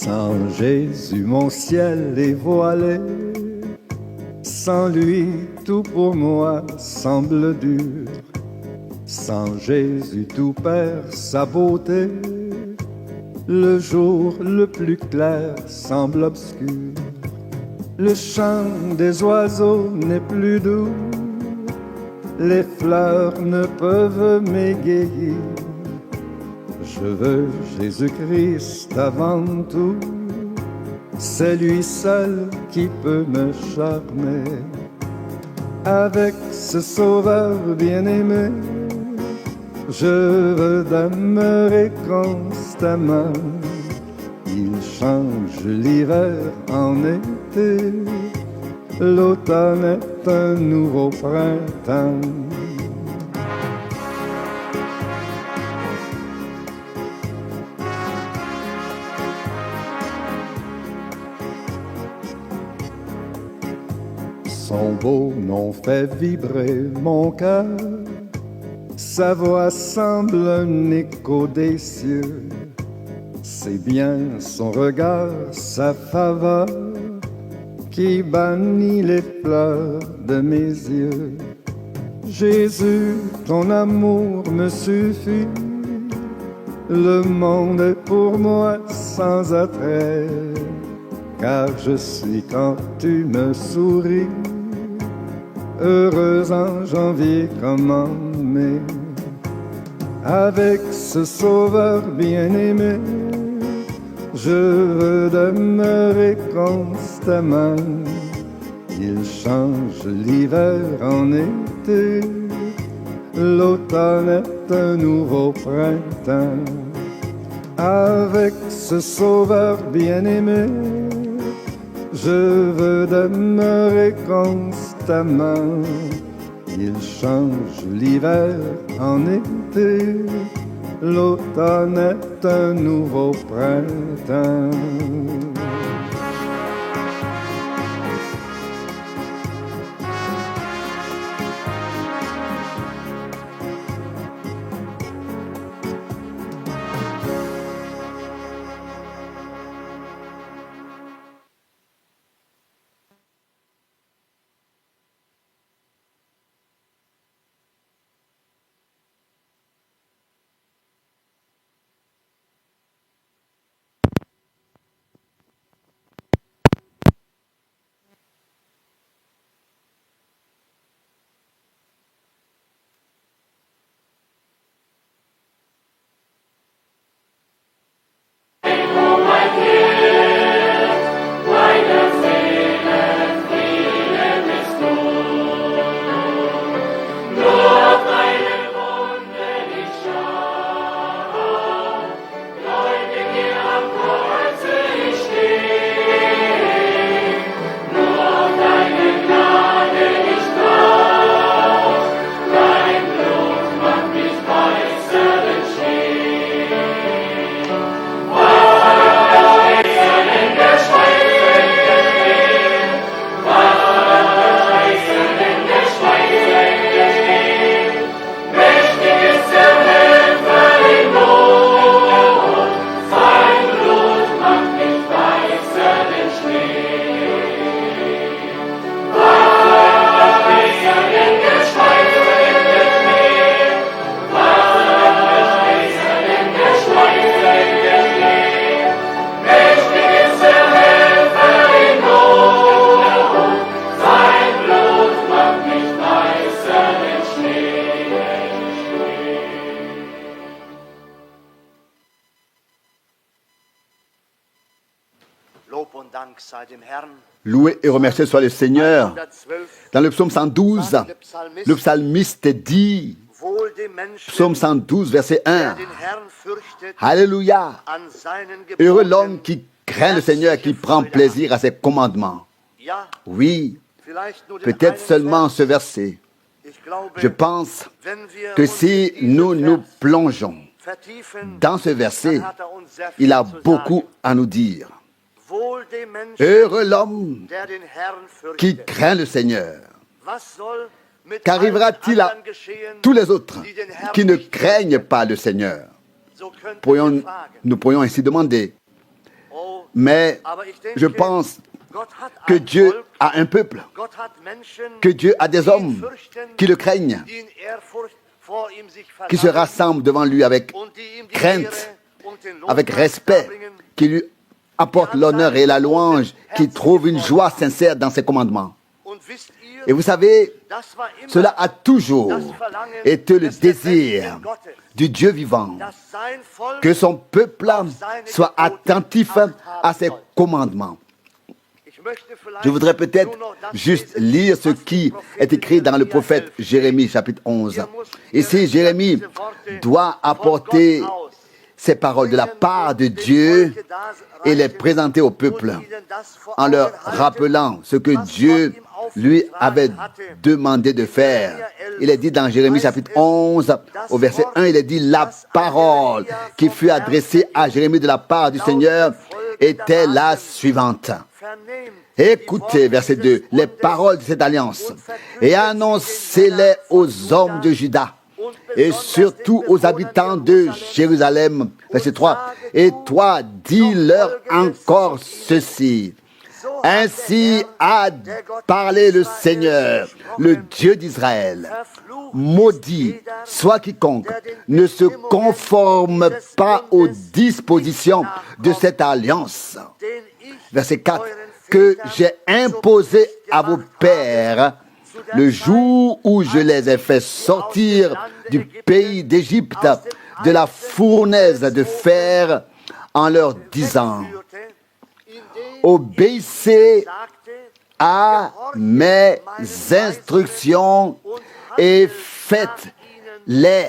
Sans Jésus, mon ciel est voilé. Sans lui, tout pour moi semble dur. Sans Jésus, tout perd sa beauté. Le jour le plus clair semble obscur. Le chant des oiseaux n'est plus doux. Les fleurs ne peuvent m'égayer. Je veux Jésus-Christ avant tout. C'est lui seul qui peut me charmer. Avec ce sauveur bien-aimé, je veux demeurer constamment. Il change l'hiver en été. L'automne est un nouveau printemps. Son beau nom fait vibrer mon cœur. Sa voix semble un écho des cieux. C'est bien son regard, sa faveur qui bannit les pleurs de mes yeux. Jésus, ton amour me suffit. Le monde est pour moi sans attrait, car je sais quand tu me souris. Heureux en janvier comme en mai. Avec ce sauveur bien-aimé, je veux demeurer constamment. Il change l'hiver en été. L'automne est un nouveau printemps. Avec ce sauveur bien-aimé, je veux demeurer constamment. Il change l'hiver en été. L'automne est un nouveau printemps. Loué et remercié soit le Seigneur. Dans le psaume 112, le psalmiste dit, psaume 112, verset 1, Alléluia, heureux l'homme qui craint le Seigneur, qui prend plaisir à ses commandements. Oui, peut-être seulement ce verset. Je pense que si nous nous plongeons dans ce verset, il a beaucoup à nous dire. Heureux l'homme qui craint le Seigneur. Qu'arrivera-t-il à tous les autres qui ne craignent pas le Seigneur? Nous pourrions ainsi demander, Mais je pense que Dieu a un peuple, que Dieu a des hommes qui le craignent, qui se rassemblent devant lui avec crainte, avec respect, qui lui apportent l'honneur et la louange, qui trouvent une joie sincère dans ses commandements. Et vous savez, cela a toujours été le désir du Dieu vivant, que son peuple soit attentif à ses commandements. Je voudrais peut-être juste lire ce qui est écrit dans le prophète Jérémie, chapitre 11. Ici, Jérémie doit apporter ces paroles de la part de Dieu et les présenter au peuple en leur rappelant ce que Dieu lui avait demandé de faire. Il est dit dans Jérémie chapitre 11, au verset 1, il est dit: la parole qui fut adressée à Jérémie de la part du Seigneur était la suivante. Écoutez, verset 2, les paroles de cette alliance, et annoncez-les aux hommes de Juda, et surtout aux habitants de Jérusalem. Verset 3, et toi, dis-leur encore ceci. Ainsi a parlé le Seigneur, le Dieu d'Israël. Maudit soit quiconque ne se conforme pas aux dispositions de cette alliance. Verset 4. Que j'ai imposé à vos pères le jour où je les ai fait sortir du pays d'Égypte, de la fournaise de fer, en leur disant: obéissez à mes instructions et faites-les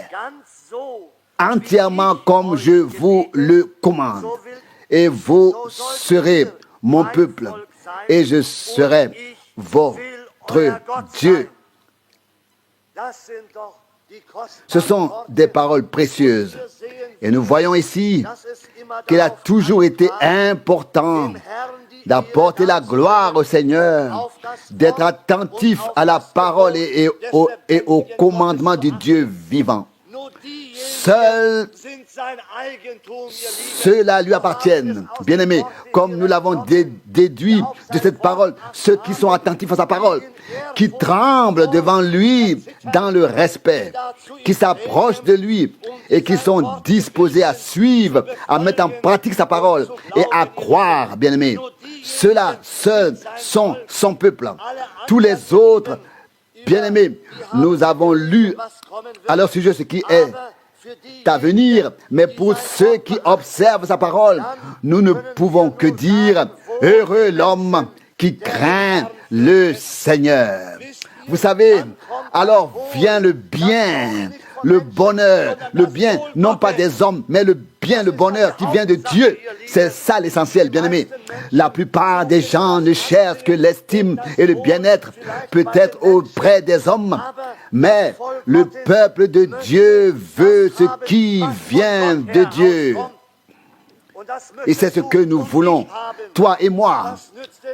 entièrement comme je vous le commande. Et vous serez mon peuple, et je serai votre Dieu. Ce sont des paroles précieuses. Et nous voyons ici qu'il a toujours été important d'apporter la gloire au Seigneur, d'être attentif à la parole et au commandement du Dieu vivant. Seuls ceux-là lui appartiennent. Bien-aimés, comme nous l'avons déduit de cette parole, ceux qui sont attentifs à sa parole, qui tremblent devant lui dans le respect, qui s'approchent de lui et qui sont disposés à suivre, à mettre en pratique sa parole et à croire, bien-aimés. Ceux-là seuls sont son peuple. Tous les autres, bien-aimés, nous avons lu à leur sujet ce qui est à venir, mais pour ceux qui observent sa parole, nous ne pouvons que dire: heureux l'homme qui craint le Seigneur. Vous savez, alors vient le bien, le bonheur, le bien, non pas des hommes, mais le bien, le bonheur qui vient de Dieu. C'est ça l'essentiel, bien-aimé. La plupart des gens ne cherchent que l'estime et le bien-être, peut-être auprès des hommes, mais le peuple de Dieu veut ce qui vient de Dieu. Et c'est ce que nous voulons, toi et moi.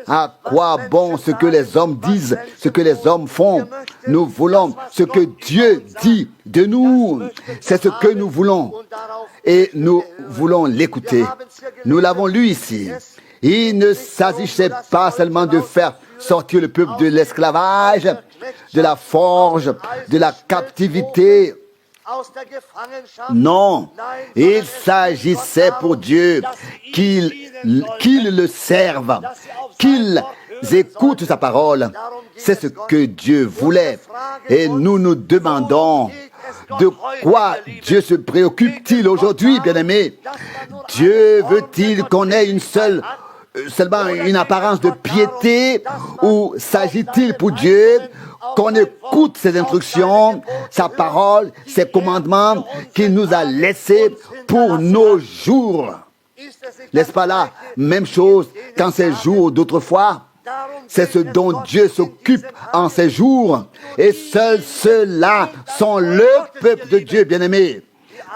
À quoi bon ce que les hommes disent, ce que les hommes font? Nous voulons ce que Dieu dit de nous. C'est ce que nous voulons. Et nous voulons l'écouter. Nous l'avons lu ici. Il ne s'agissait pas seulement de faire sortir le peuple de l'esclavage, de la forge, de la captivité. Non, il s'agissait pour Dieu qu'ils le servent, qu'ils écoutent sa parole. C'est ce que Dieu voulait. Et nous nous demandons: de quoi Dieu se préoccupe-t-il aujourd'hui, bien-aimés? Dieu veut-il qu'on ait seulement une apparence de piété, ou s'agit-il pour Dieu qu'on écoute ses instructions, sa parole, ses commandements qu'il nous a laissés pour nos jours? N'est-ce pas là même chose qu'en ces jours d'autrefois? C'est ce dont Dieu s'occupe en ces jours. Et seuls ceux-là sont le peuple de Dieu, bien-aimés.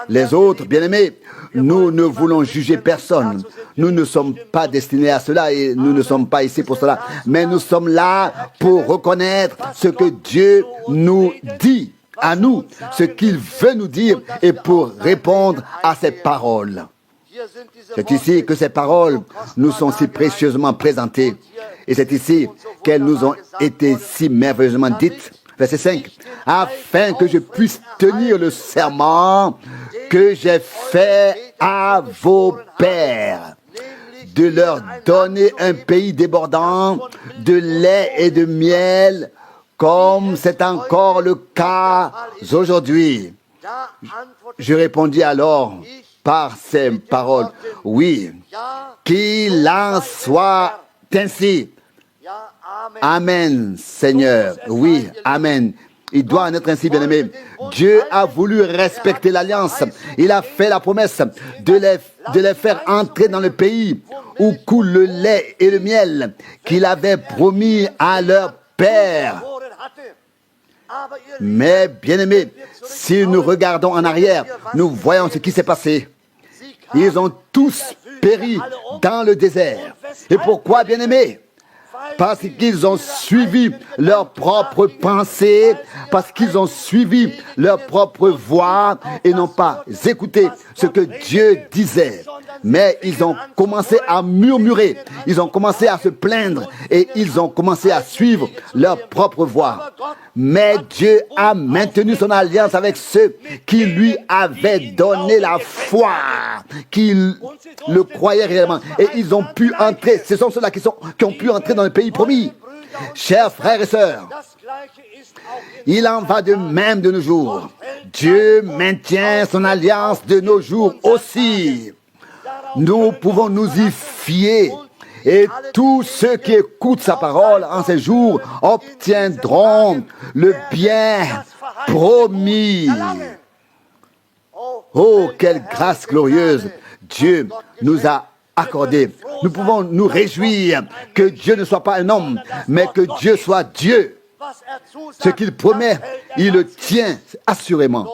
Les autres, bien-aimés, nous ne voulons juger personne. Nous ne sommes pas destinés à cela et nous ne sommes pas ici pour cela. Mais nous sommes là pour reconnaître ce que Dieu nous dit à nous, ce qu'il veut nous dire, et pour répondre à ses paroles. C'est ici que ces paroles nous sont si précieusement présentées. Et c'est ici qu'elles nous ont été si merveilleusement dites. Verset 5. Afin que je puisse tenir le serment que j'ai fait à vos pères, de leur donner un pays débordant de lait et de miel, comme c'est encore le cas aujourd'hui. Je répondis alors par ces paroles, oui, qu'il en soit ainsi. Amen, Seigneur. Oui, Amen. Il doit en être ainsi, bien-aimé. Dieu a voulu respecter l'alliance. Il a fait la promesse de les faire entrer dans le pays où coule le lait et le miel qu'il avait promis à leur père. Mais, bien-aimés, si nous regardons en arrière, nous voyons ce qui s'est passé. Ils ont tous péri dans le désert. Et pourquoi, bien-aimés? Parce qu'ils ont suivi leurs propres pensées, parce qu'ils ont suivi leur propre voix et n'ont pas écouté ce que Dieu disait. Mais ils ont commencé à murmurer, ils ont commencé à se plaindre et ils ont commencé à suivre leur propre voix. Mais Dieu a maintenu son alliance avec ceux qui lui avaient donné la foi, qui le croyaient réellement. Et ils ont pu entrer, ce sont ceux-là qui ont pu entrer dans le pays promis. Chers frères et sœurs, il en va de même de nos jours. Dieu maintient son alliance de nos jours aussi. Nous pouvons nous y fier. Et tous ceux qui écoutent sa parole en ces jours obtiendront le bien promis. Oh, quelle grâce glorieuse Dieu nous a accordée. Nous pouvons nous réjouir que Dieu ne soit pas un homme, mais que Dieu soit Dieu. Ce qu'il promet, il le tient assurément.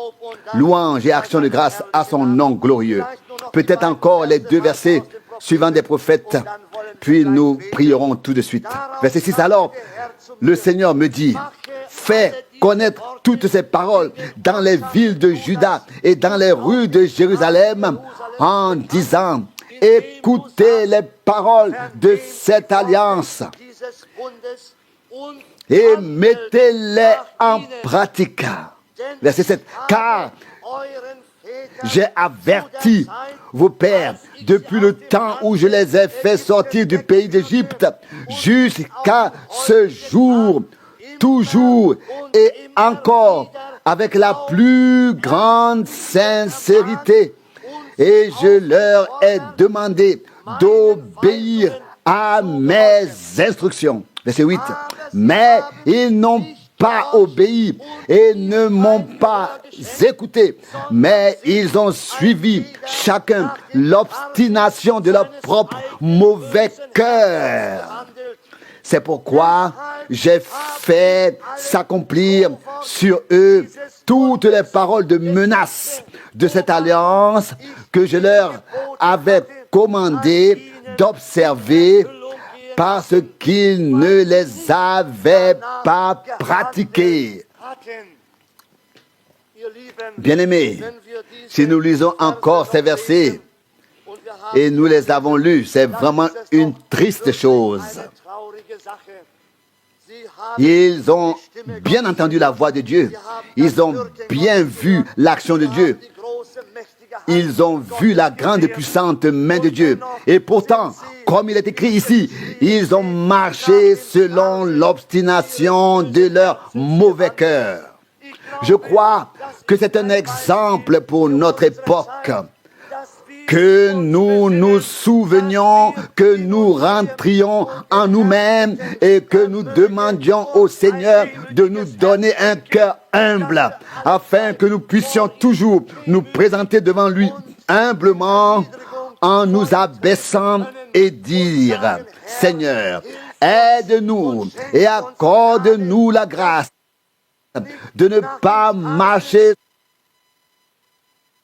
Louange et action de grâce à son nom glorieux. Peut-être encore les 2 versets suivants des prophètes, puis nous prierons tout de suite. Verset 6, alors, le Seigneur me dit, fais connaître toutes ces paroles dans les villes de Juda et dans les rues de Jérusalem, en disant, écoutez les paroles de cette alliance et mettez-les en pratique. Verset 7, car j'ai averti vos pères depuis le temps où je les ai fait sortir du pays d'Égypte jusqu'à ce jour, toujours et encore avec la plus grande sincérité. Et je leur ai demandé d'obéir à mes instructions. Verset 8. Mais ils n'ont pas obéi et ne m'ont pas écouté, mais ils ont suivi chacun l'obstination de leur propre mauvais cœur. C'est pourquoi j'ai fait s'accomplir sur eux toutes les paroles de menace de cette alliance que je leur avais commandé d'observer, parce qu'ils ne les avaient pas pratiqués. Bien-aimés, si nous lisons encore ces versets, et nous les avons lus, c'est vraiment une triste chose. Ils ont bien entendu la voix de Dieu. Ils ont bien vu l'action de Dieu. Ils ont vu la grande et puissante main de Dieu. Et pourtant, comme il est écrit ici, ils ont marché selon l'obstination de leur mauvais cœur. Je crois que c'est un exemple pour notre époque. Que nous nous souvenions, que nous rentrions en nous-mêmes et que nous demandions au Seigneur de nous donner un cœur humble, afin que nous puissions toujours nous présenter devant lui humblement en nous abaissant et dire, Seigneur, aide-nous et accorde-nous la grâce de ne pas marcher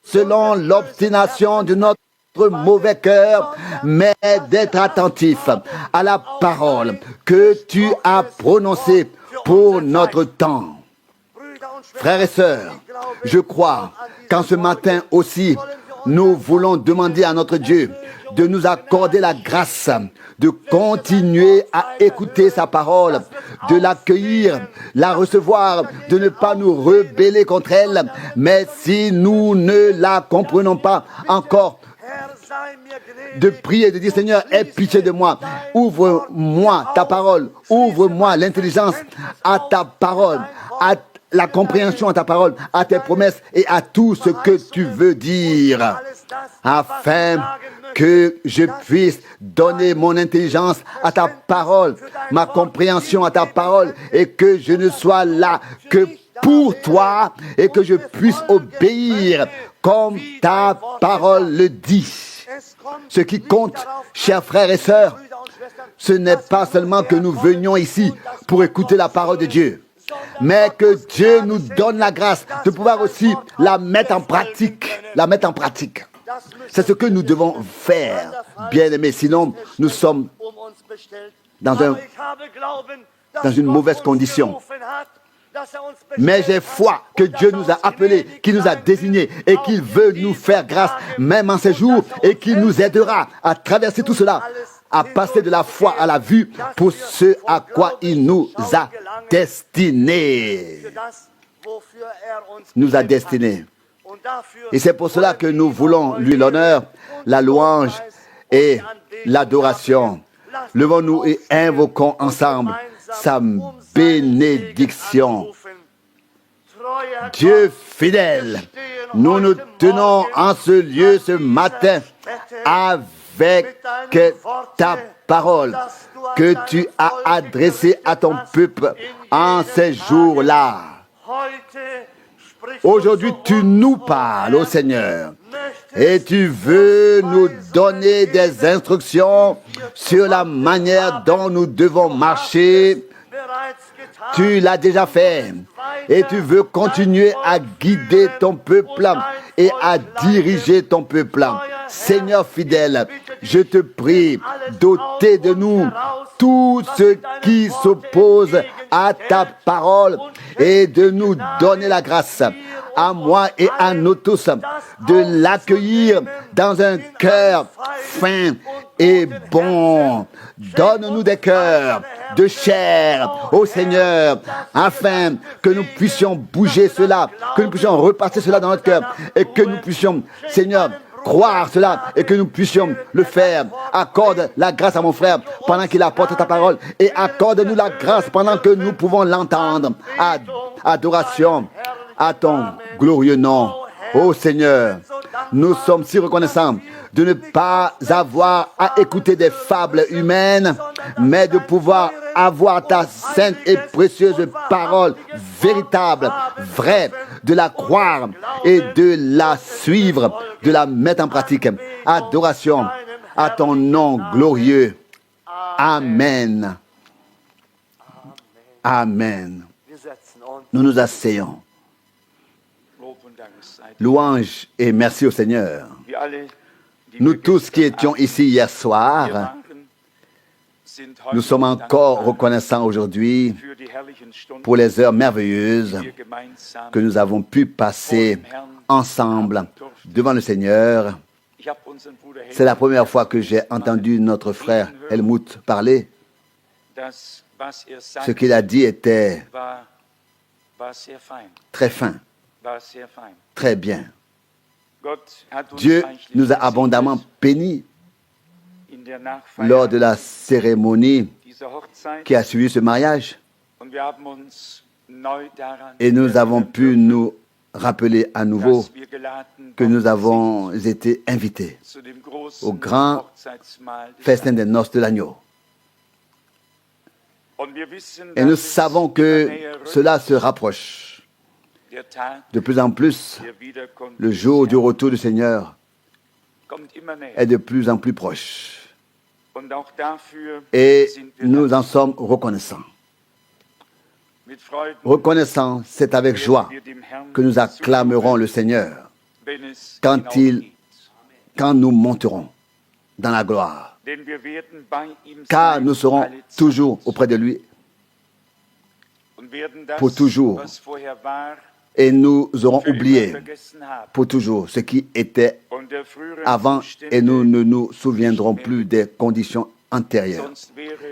selon l'obstination de notre mauvais cœur, mais d'être attentif à la parole que tu as prononcée pour notre temps. Frères et sœurs, je crois qu'en ce matin aussi, nous voulons demander à notre Dieu de nous accorder la grâce de continuer à écouter sa parole, de l'accueillir, la recevoir, de ne pas nous rebeller contre elle. Mais si nous ne la comprenons pas encore, de prier, de dire Seigneur, aie pitié de moi, ouvre-moi ta parole, ouvre-moi l'intelligence à ta parole, à la compréhension à ta parole, à tes promesses et à tout ce que tu veux dire, afin que je puisse donner mon intelligence à ta parole, ma compréhension à ta parole, et que je ne sois là que pour toi et que je puisse obéir comme ta parole le dit. Ce qui compte, chers frères et sœurs, ce n'est pas seulement que nous venions ici pour écouter la parole de Dieu, mais que Dieu nous donne la grâce de pouvoir aussi la mettre en pratique. La mettre en pratique. C'est ce que nous devons faire, bien-aimés. Sinon, nous sommes dans une mauvaise condition. Mais j'ai foi que Dieu nous a appelés, qu'il nous a désignés et qu'il veut nous faire grâce, même en ces jours, et qu'il nous aidera à traverser tout cela, à passer de la foi à la vue pour ce à quoi il nous a destinés. Nous a destinés. Et c'est pour cela que nous voulons lui l'honneur, la louange et l'adoration. Levons-nous et invoquons ensemble sa bénédiction. Dieu fidèle, nous nous tenons en ce lieu ce matin avec ta parole que tu as adressée à ton peuple en ces jours-là. Aujourd'hui, tu nous parles, ô Seigneur, et tu veux nous donner des instructions sur la manière dont nous devons marcher. Tu l'as déjà fait et tu veux continuer à guider ton peuple et à diriger ton peuple. Seigneur fidèle, je te prie d'ôter de nous tout ce qui s'oppose à ta parole et de nous donner la grâce, à moi et à nous tous, de l'accueillir dans un cœur fin et bon. Donne-nous des cœurs de chair, ô Seigneur, afin que nous puissions bouger cela, que nous puissions repasser cela dans notre cœur et que nous puissions, Seigneur, croire cela et que nous puissions le faire. Accorde la grâce à mon frère pendant qu'il apporte ta parole et accorde-nous la grâce pendant que nous pouvons l'entendre. Adoration à ton glorieux nom. Ô Seigneur, nous sommes si reconnaissants de ne pas avoir à écouter des fables humaines, mais de pouvoir avoir ta sainte et précieuse parole véritable, vraie, de la croire et de la suivre, de la mettre en pratique. Adoration à ton nom glorieux. Amen. Amen. Nous nous asseyons. Louange et merci au Seigneur. Nous tous qui étions ici hier soir, nous sommes encore reconnaissants aujourd'hui pour les heures merveilleuses que nous avons pu passer ensemble devant le Seigneur. C'est la première fois que j'ai entendu notre frère Helmut parler. Ce qu'il a dit était très fin, très bien. Dieu nous a abondamment bénis lors de la cérémonie qui a suivi ce mariage. Et nous avons pu nous rappeler à nouveau que nous avons été invités au grand festin des noces de l'agneau. Et nous savons que cela se rapproche. De plus en plus, le jour du retour du Seigneur est de plus en plus proche. Et nous en sommes reconnaissants. Reconnaissants, c'est avec joie que nous acclamerons le Seigneur quand nous monterons dans la gloire. Car nous serons toujours auprès de lui pour toujours. Et nous aurons oublié pour toujours ce qui était avant et nous ne nous souviendrons plus des conditions antérieures.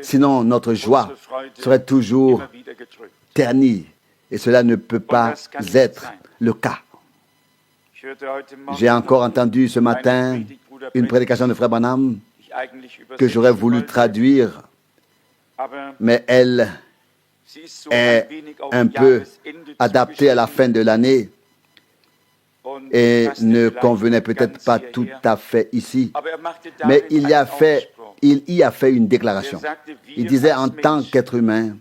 Sinon, notre joie serait toujours ternie et cela ne peut pas être le cas. J'ai encore entendu ce matin une prédication de Frère Branham que j'aurais voulu traduire, mais elle est un peu adaptée à la fin de l'année et ne convenait peut-être pas tout à fait ici. Mais il y a fait une déclaration. Il disait, en tant qu'être humain,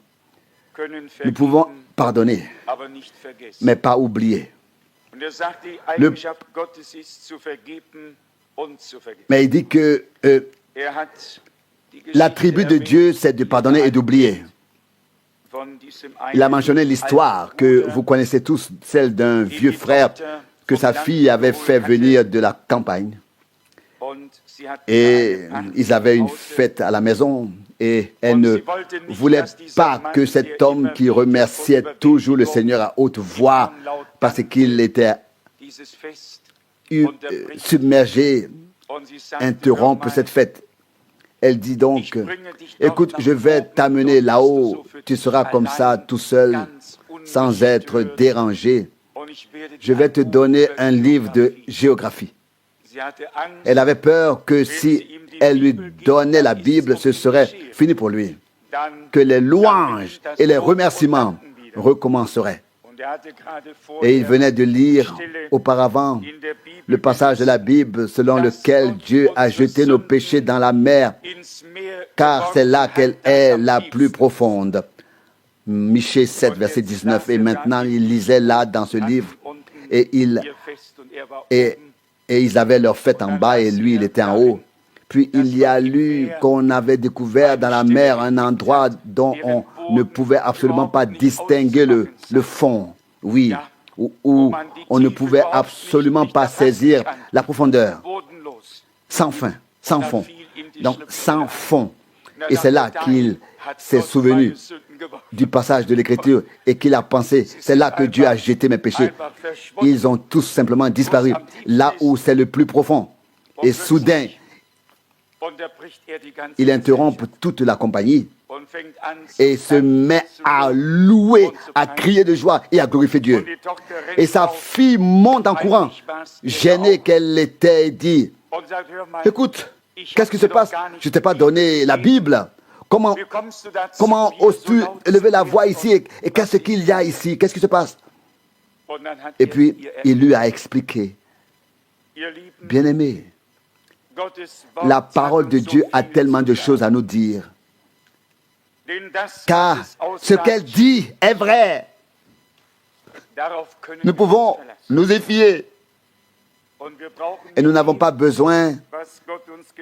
nous pouvons pardonner, mais pas oublier. Mais il dit que l'attribut de Dieu, c'est de pardonner et d'oublier. Il a mentionné l'histoire que vous connaissez tous, celle d'un vieux frère que sa fille avait fait venir de la campagne. Et ils avaient une fête à la maison et elle ne voulait pas que cet homme qui remerciait toujours le Seigneur à haute voix parce qu'il était submergé, interrompre cette fête. Elle dit donc, écoute, je vais t'amener là-haut, tu seras comme ça tout seul, sans être dérangé. Je vais te donner un livre de géographie. Elle avait peur que si elle lui donnait la Bible, ce serait fini pour lui, que les louanges et les remerciements recommenceraient. Et il venait de lire auparavant le passage de la Bible selon lequel Dieu a jeté nos péchés dans la mer, car c'est là qu'elle est la plus profonde. Michée 7, verset 19. Et maintenant, il lisait là dans ce livre, et ils avaient leur fête en bas, et lui, il était en haut. Puis il y a lu qu'on avait découvert dans la mer un endroit dont on ne pouvait absolument pas distinguer le fond. Oui, où on ne pouvait absolument pas saisir la profondeur. Sans fin, sans fond. Donc, sans fond. Et c'est là qu'il s'est souvenu du passage de l'Écriture et qu'il a pensé, c'est là que Dieu a jeté mes péchés. Ils ont tous simplement disparu, là où c'est le plus profond. Et soudain, il interrompt toute la compagnie et se met à louer, à crier de joie et à glorifier Dieu. Et sa fille monte en courant, gênée qu'elle était, et dit, écoute, qu'est-ce qui se passe? Je ne t'ai pas donné la Bible. Comment oses-tu élever la voix ici? Et qu'est-ce qu'il y a ici? Qu'est-ce qui se passe? Et puis, il lui a expliqué, bien-aimé, la parole de Dieu a tellement de choses à nous dire. Car ce qu'elle dit est vrai. Nous pouvons nous y fier. Et nous n'avons pas besoin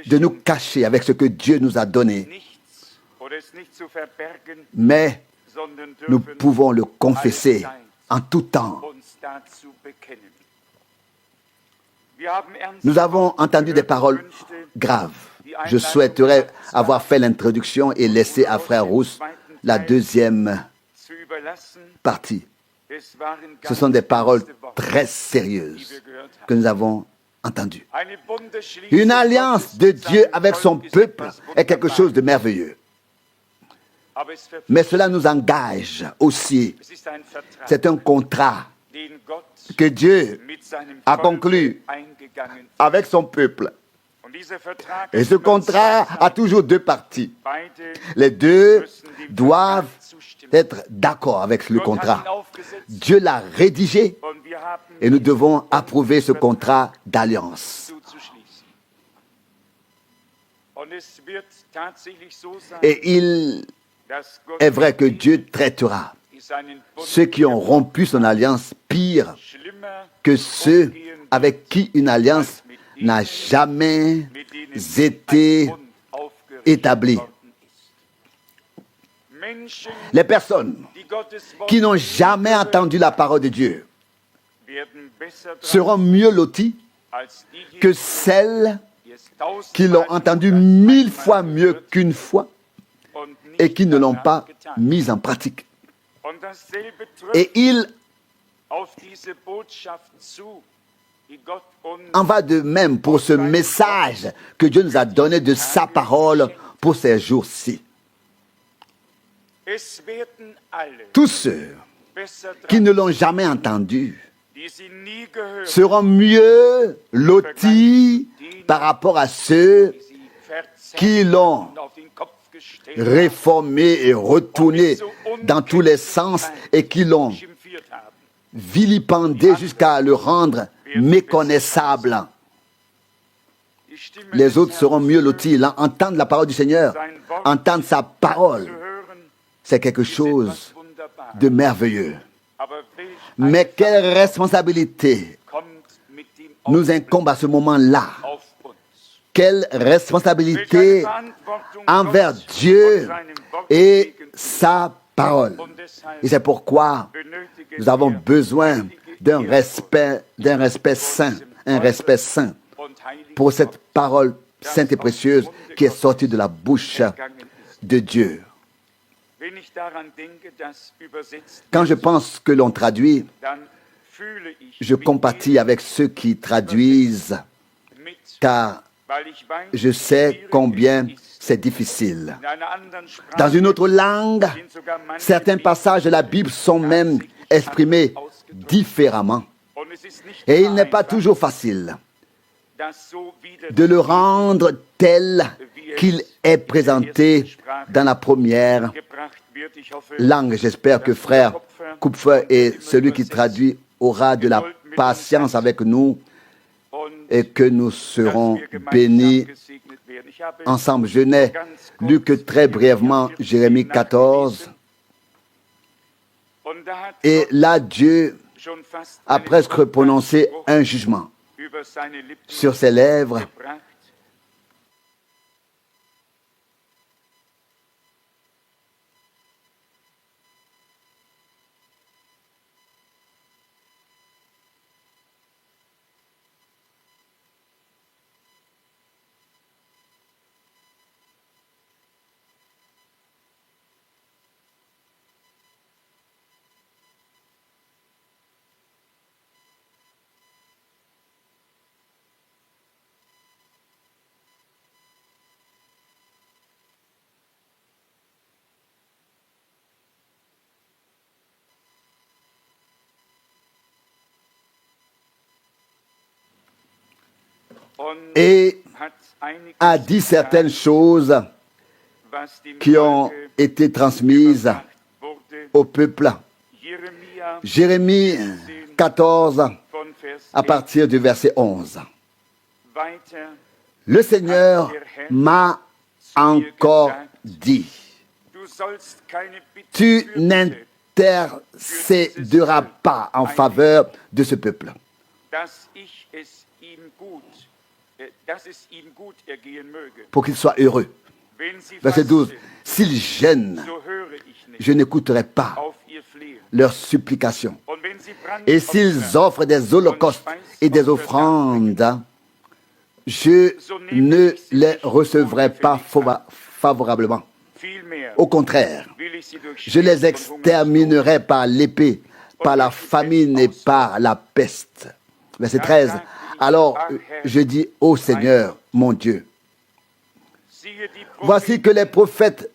de nous cacher avec ce que Dieu nous a donné. Mais nous pouvons le confesser en tout temps. Nous avons entendu des paroles graves. Je souhaiterais avoir fait l'introduction et laisser à Frère Rousse la deuxième partie. Ce sont des paroles très sérieuses que nous avons entendues. Une alliance de Dieu avec son peuple est quelque chose de merveilleux. Mais cela nous engage aussi. C'est un contrat que Dieu a conclu avec son peuple. Et ce contrat a toujours deux parties. Les deux doivent être d'accord avec le contrat. Dieu l'a rédigé et nous devons approuver ce contrat d'alliance. Et il est vrai que Dieu traitera ceux qui ont rompu son alliance pire que ceux avec qui une alliance n'a jamais été établie. Les personnes qui n'ont jamais entendu la parole de Dieu seront mieux loties que celles qui l'ont entendue 1000 fois mieux qu'une fois et qui ne l'ont pas mise en pratique. Et il En va de même pour ce message que Dieu nous a donné de sa parole pour ces jours-ci. Tous ceux qui ne l'ont jamais entendu seront mieux lotis par rapport à ceux qui l'ont réformé et retourné dans tous les sens et qui l'ont vilipendé jusqu'à le rendre méconnaissable. Les autres seront mieux lotis. Entendre la parole du Seigneur, entendre sa parole, c'est quelque chose de merveilleux. Mais quelle responsabilité nous incombe à ce moment-là? Quelle responsabilité envers Dieu et sa parole. Et c'est pourquoi nous avons besoin d'un respect saint, un respect saint pour cette parole sainte et précieuse qui est sortie de la bouche de Dieu. Quand je pense que l'on traduit, je compatis avec ceux qui traduisent, car je sais combien c'est difficile. Dans une autre langue, certains passages de la Bible sont même exprimés différemment. Et il n'est pas toujours facile de le rendre tel qu'il est présenté dans la première langue. J'espère que frère Kupfer et celui qui traduit aura de la patience avec nous et que nous serons bénis ensemble. Je n'ai lu que très brièvement Jérémie 14. Et là, Dieu a presque prononcé un jugement sur ses lèvres. Et a dit certaines choses qui ont été transmises au peuple. Jérémie 14, à partir du verset 11. Le Seigneur m'a encore dit, tu n'intercéderas pas en faveur de ce peuple, pour qu'il soit heureux. Verset 12. S'ils gênent, je n'écouterai pas leurs supplications. Et s'ils offrent des holocaustes et des offrandes, je ne les recevrai pas favorablement. Au contraire, je les exterminerai par l'épée, par la famine et par la peste. Verset 13. Alors je dis, ô Seigneur, mon Dieu, voici que les prophètes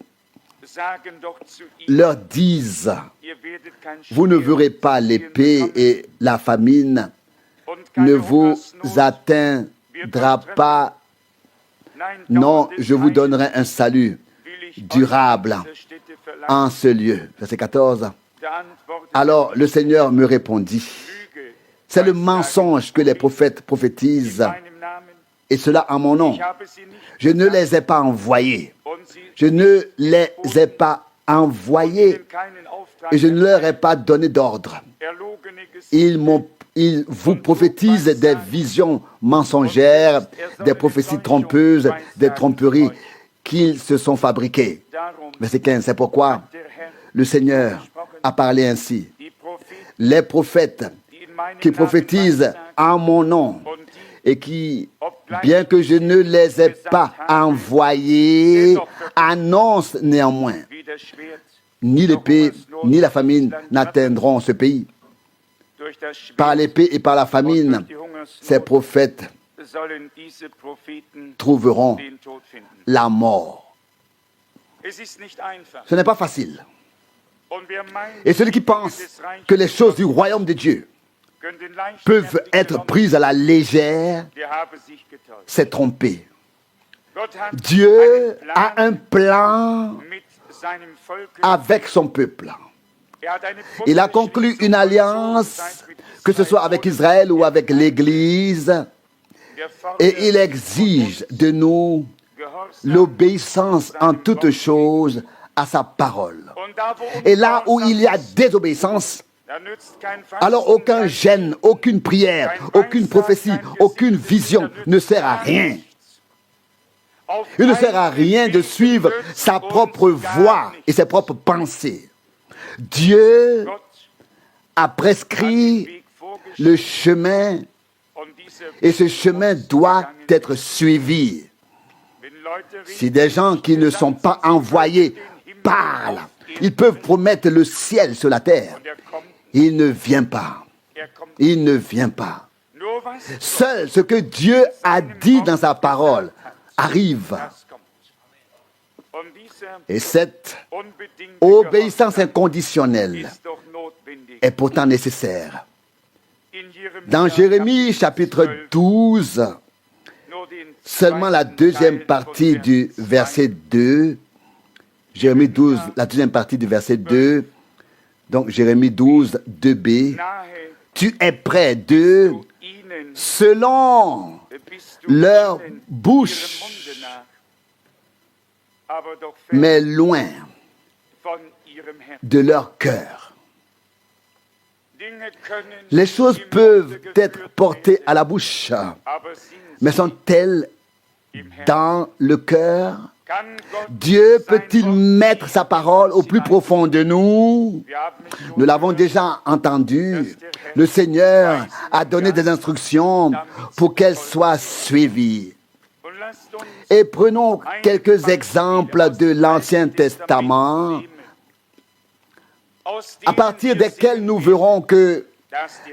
leur disent, vous ne verrez pas l'épée et la famine ne vous atteindra pas. Non, je vous donnerai un salut durable en ce lieu. Verset 14. Alors le Seigneur me répondit, c'est le mensonge que les prophètes prophétisent, et cela en mon nom. Je ne les ai pas envoyés. Je ne les ai pas envoyés et je ne leur ai pas donné d'ordre. Ils vous prophétisent des visions mensongères, des prophéties trompeuses, des tromperies qu'ils se sont fabriquées. Verset 15, c'est pourquoi le Seigneur a parlé ainsi. Les prophètes qui prophétisent en mon nom et qui, bien que je ne les ai pas envoyés, annoncent néanmoins, ni l'épée ni la famine n'atteindront ce pays. par l'épée et par la famine, ces prophètes trouveront la mort. Ce n'est pas facile. Et celui qui pense que les choses du royaume de Dieu peuvent être prises à la légère s'est trompé. Dieu a un plan avec son peuple. Il a conclu une alliance, que ce soit avec Israël ou avec l'Église, et il exige de nous l'obéissance en toutes choses à sa parole. Et là où il y a désobéissance, alors aucun gêne, aucune prière, aucune prophétie, aucune vision ne sert à rien. Il ne sert à rien de suivre sa propre voie et ses propres pensées. Dieu a prescrit le chemin et ce chemin doit être suivi. Si des gens qui ne sont pas envoyés parlent, ils peuvent promettre le ciel sur la terre. Il ne vient pas. Il ne vient pas. Seul ce que Dieu a dit dans sa parole arrive. Et cette obéissance inconditionnelle est pourtant nécessaire. Dans Jérémie chapitre 12, seulement la deuxième partie du verset 2, Jérémie 12, la deuxième partie du verset 2, donc Jérémie 12, 2b, tu es près d'eux selon leur bouche, mais loin de leur cœur. Les choses peuvent être portées à la bouche, mais sont-elles dans le cœur? Dieu peut-il mettre sa parole au plus profond de nous? Nous l'avons déjà entendu. Le Seigneur a donné des instructions pour qu'elles soient suivies. Et prenons quelques exemples de l'Ancien Testament, à partir desquels nous verrons que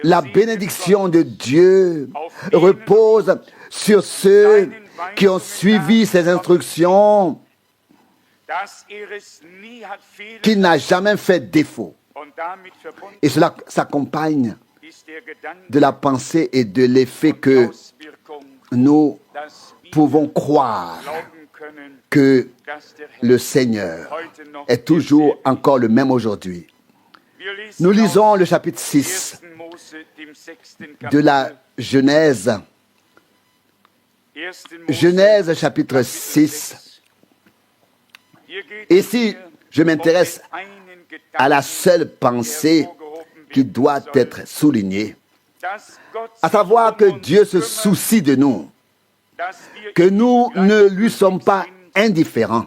la bénédiction de Dieu repose sur ceux qui ont suivi ses instructions, qu'il n'a jamais fait défaut. Et cela s'accompagne de la pensée et de l'effet que nous pouvons croire que le Seigneur est toujours encore le même aujourd'hui. Nous lisons le chapitre 6 de la Genèse. Genèse chapitre 6. Ici, je m'intéresse à la seule pensée qui doit être soulignée, à savoir que Dieu se soucie de nous, que nous ne lui sommes pas indifférents.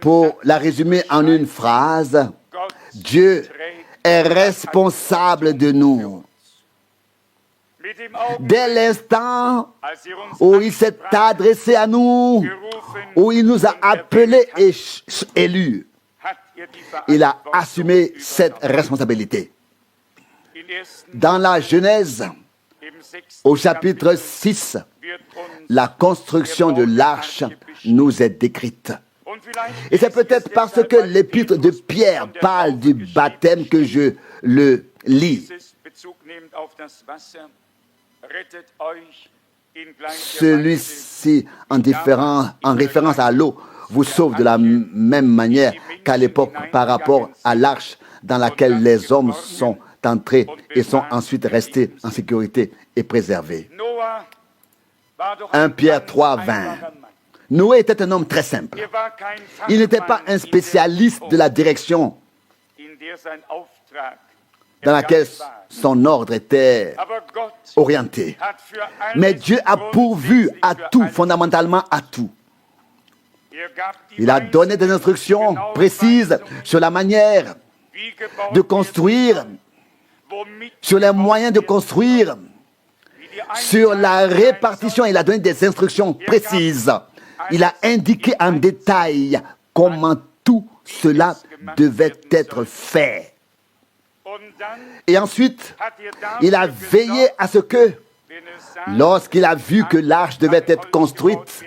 Pour la résumer en une phrase, Dieu est responsable de nous. Dès l'instant où il s'est adressé à nous, où il nous a appelés et élus, il a assumé cette responsabilité. Dans la Genèse, au chapitre 6, la construction de l'arche nous est décrite. Et c'est peut-être parce que l'épître de Pierre parle du baptême que je le lis. Celui-ci, en référence à l'eau, vous sauve de la même manière qu'à l'époque par rapport à l'arche dans laquelle les hommes sont entrés et sont ensuite restés en sécurité et préservés. 1 Pierre 3, 20. Noé était un homme très simple. Il n'était pas un spécialiste de la direction dans laquelle son ordre était orienté. Mais Dieu a pourvu à tout, fondamentalement à tout. Il a donné des instructions précises sur la manière de construire, sur les moyens de construire, sur la répartition. Il a donné des instructions précises. Il a indiqué en détail comment tout cela devait être fait. Et ensuite, il a veillé à ce que, lorsqu'il a vu que l'arche devait être construite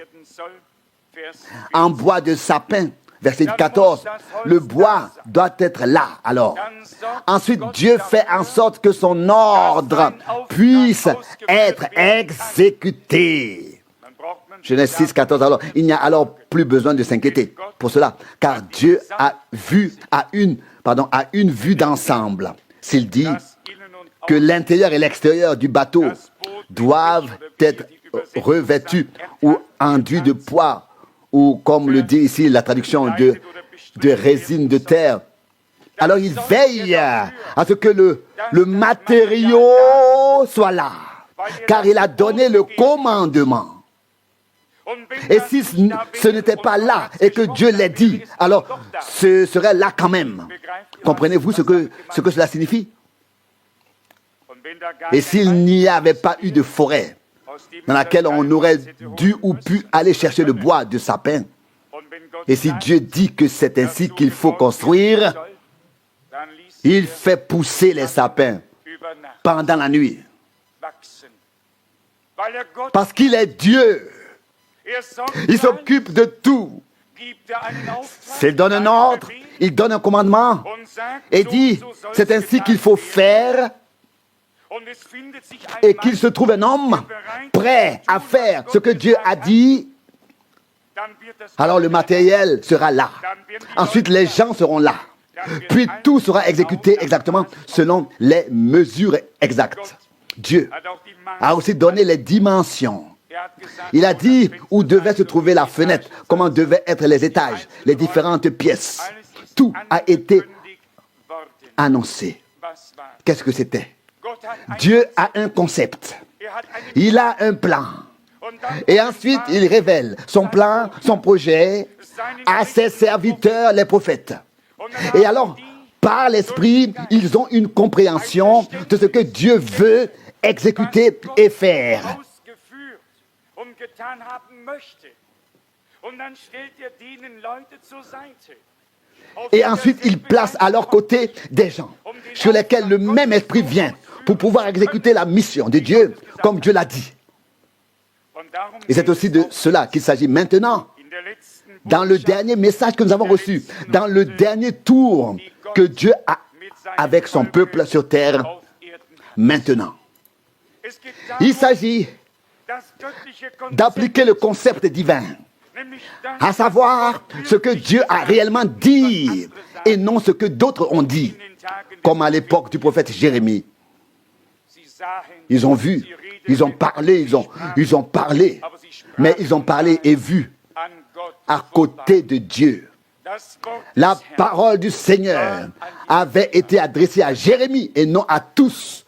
en bois de sapin, verset 14, le bois doit être là. Alors, ensuite, Dieu fait en sorte que son ordre puisse être exécuté. Genèse 6, 14. Alors, il n'y a alors plus besoin de s'inquiéter pour cela, car Dieu a une vue d'ensemble. S'il dit que l'intérieur et l'extérieur du bateau doivent être revêtus ou enduits de poids, ou comme le dit ici la traduction de résine de terre, alors il veille à ce que le matériau soit là, car il a donné le commandement. Et si ce n'était pas là et que Dieu l'a dit, alors ce serait là quand même. Comprenez-vous ce que cela signifie? Et s'il n'y avait pas eu de forêt dans laquelle on aurait dû ou pu aller chercher le bois de sapin, et si Dieu dit que c'est ainsi qu'il faut construire, il fait pousser les sapins pendant la nuit. Parce qu'il est Dieu. Il s'occupe de tout. S'il donne un ordre, il donne un commandement et dit, c'est ainsi qu'il faut faire, et qu'il se trouve un homme prêt à faire ce que Dieu a dit, alors le matériel sera là. Ensuite, les gens seront là. Puis tout sera exécuté exactement selon les mesures exactes. Dieu a aussi donné les dimensions. Il a dit où devait se trouver la fenêtre, comment devaient être les étages, les différentes pièces. Tout a été annoncé. Qu'est-ce que c'était? Dieu a un concept. Il a un plan. Et ensuite, il révèle son plan, son projet à ses serviteurs, les prophètes. Et alors, par l'Esprit, ils ont une compréhension de ce que Dieu veut exécuter et faire. Et ensuite, il place à leur côté des gens sur lesquels le même esprit vient pour pouvoir exécuter la mission de Dieu, comme Dieu l'a dit. Et c'est aussi de cela qu'il s'agit maintenant, dans le dernier message que nous avons reçu, dans le dernier tour que Dieu a avec son peuple sur terre maintenant. Il s'agit d'appliquer le concept divin, à savoir ce que Dieu a réellement dit et non ce que d'autres ont dit, comme à l'époque du prophète Jérémie. Ils ont vu, ils ont parlé, ils ont parlé, mais ils ont parlé et vu à côté de Dieu. La parole du Seigneur avait été adressée à Jérémie et non à tous,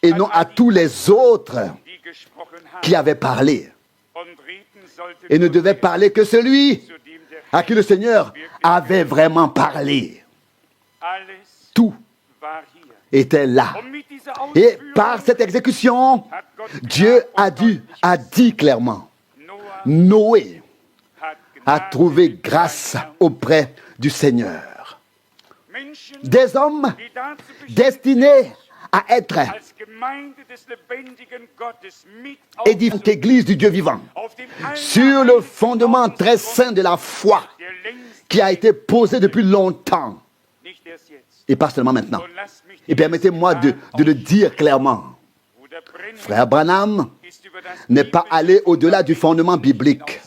et non à tous les autres qui avaient parlé. Et ne devait parler que celui à qui le Seigneur avait vraiment parlé. Tout était là. Et par cette exécution, Dieu a dit clairement, Noé a trouvé grâce auprès du Seigneur. Des hommes destinés à être édifiés église du Dieu vivant sur le fondement très saint de la foi qui a été posé depuis longtemps et pas seulement maintenant. Et permettez-moi de le dire clairement. Frère Branham n'est pas allé au-delà du fondement biblique.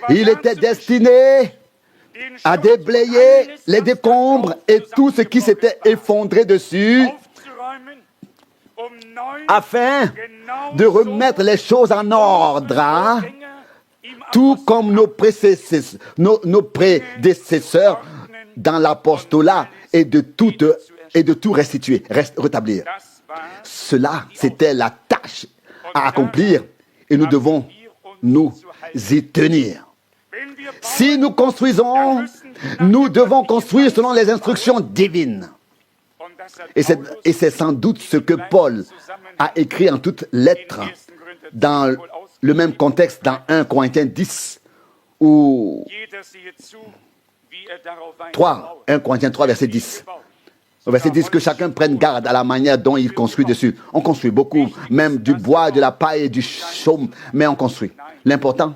Il était destiné à déblayer les décombres et tout ce qui s'était effondré dessus afin de remettre les choses en ordre, hein? Tout comme nos prédécesseurs dans l'apostolat et de tout restituer, rétablir. Cela, c'était la tâche à accomplir et nous devons nous y tenir. Si nous construisons, nous devons construire selon les instructions divines. Et c'est sans doute ce que Paul a écrit en toutes lettres dans le même contexte dans 1 Corinthiens 10 ou 1 Corinthiens 3, verset 10. Au verset 10, que chacun prenne garde à la manière dont il construit dessus. On construit beaucoup, même du bois, de la paille et du chaume, mais on construit. L'important,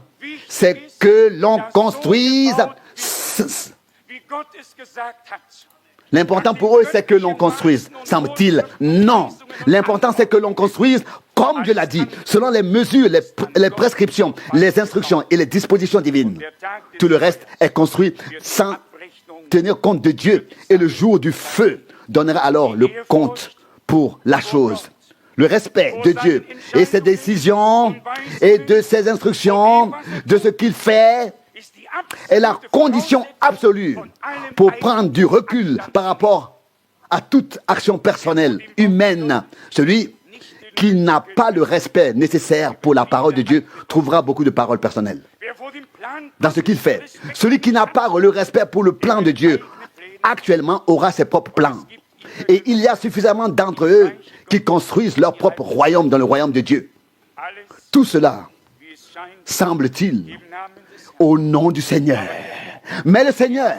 c'est que l'on construise. L'important pour eux, c'est que l'on construise. Semble-t-il? Non. L'important, c'est que l'on construise comme Dieu l'a dit, selon les mesures, les prescriptions, les instructions et les dispositions divines. Tout le reste est construit sans tenir compte de Dieu. Et le jour du feu donnera alors le compte pour la chose. Le respect de Dieu et ses décisions et de ses instructions, de ce qu'il fait, est la condition absolue pour prendre du recul par rapport à toute action personnelle, humaine. Celui qui n'a pas le respect nécessaire pour la parole de Dieu trouvera beaucoup de paroles personnelles dans ce qu'il fait. Celui qui n'a pas le respect pour le plan de Dieu actuellement aura ses propres plans. Et il y a suffisamment d'entre eux qui construisent leur propre royaume dans le royaume de Dieu. Tout cela, semble-t-il, au nom du Seigneur. Mais le Seigneur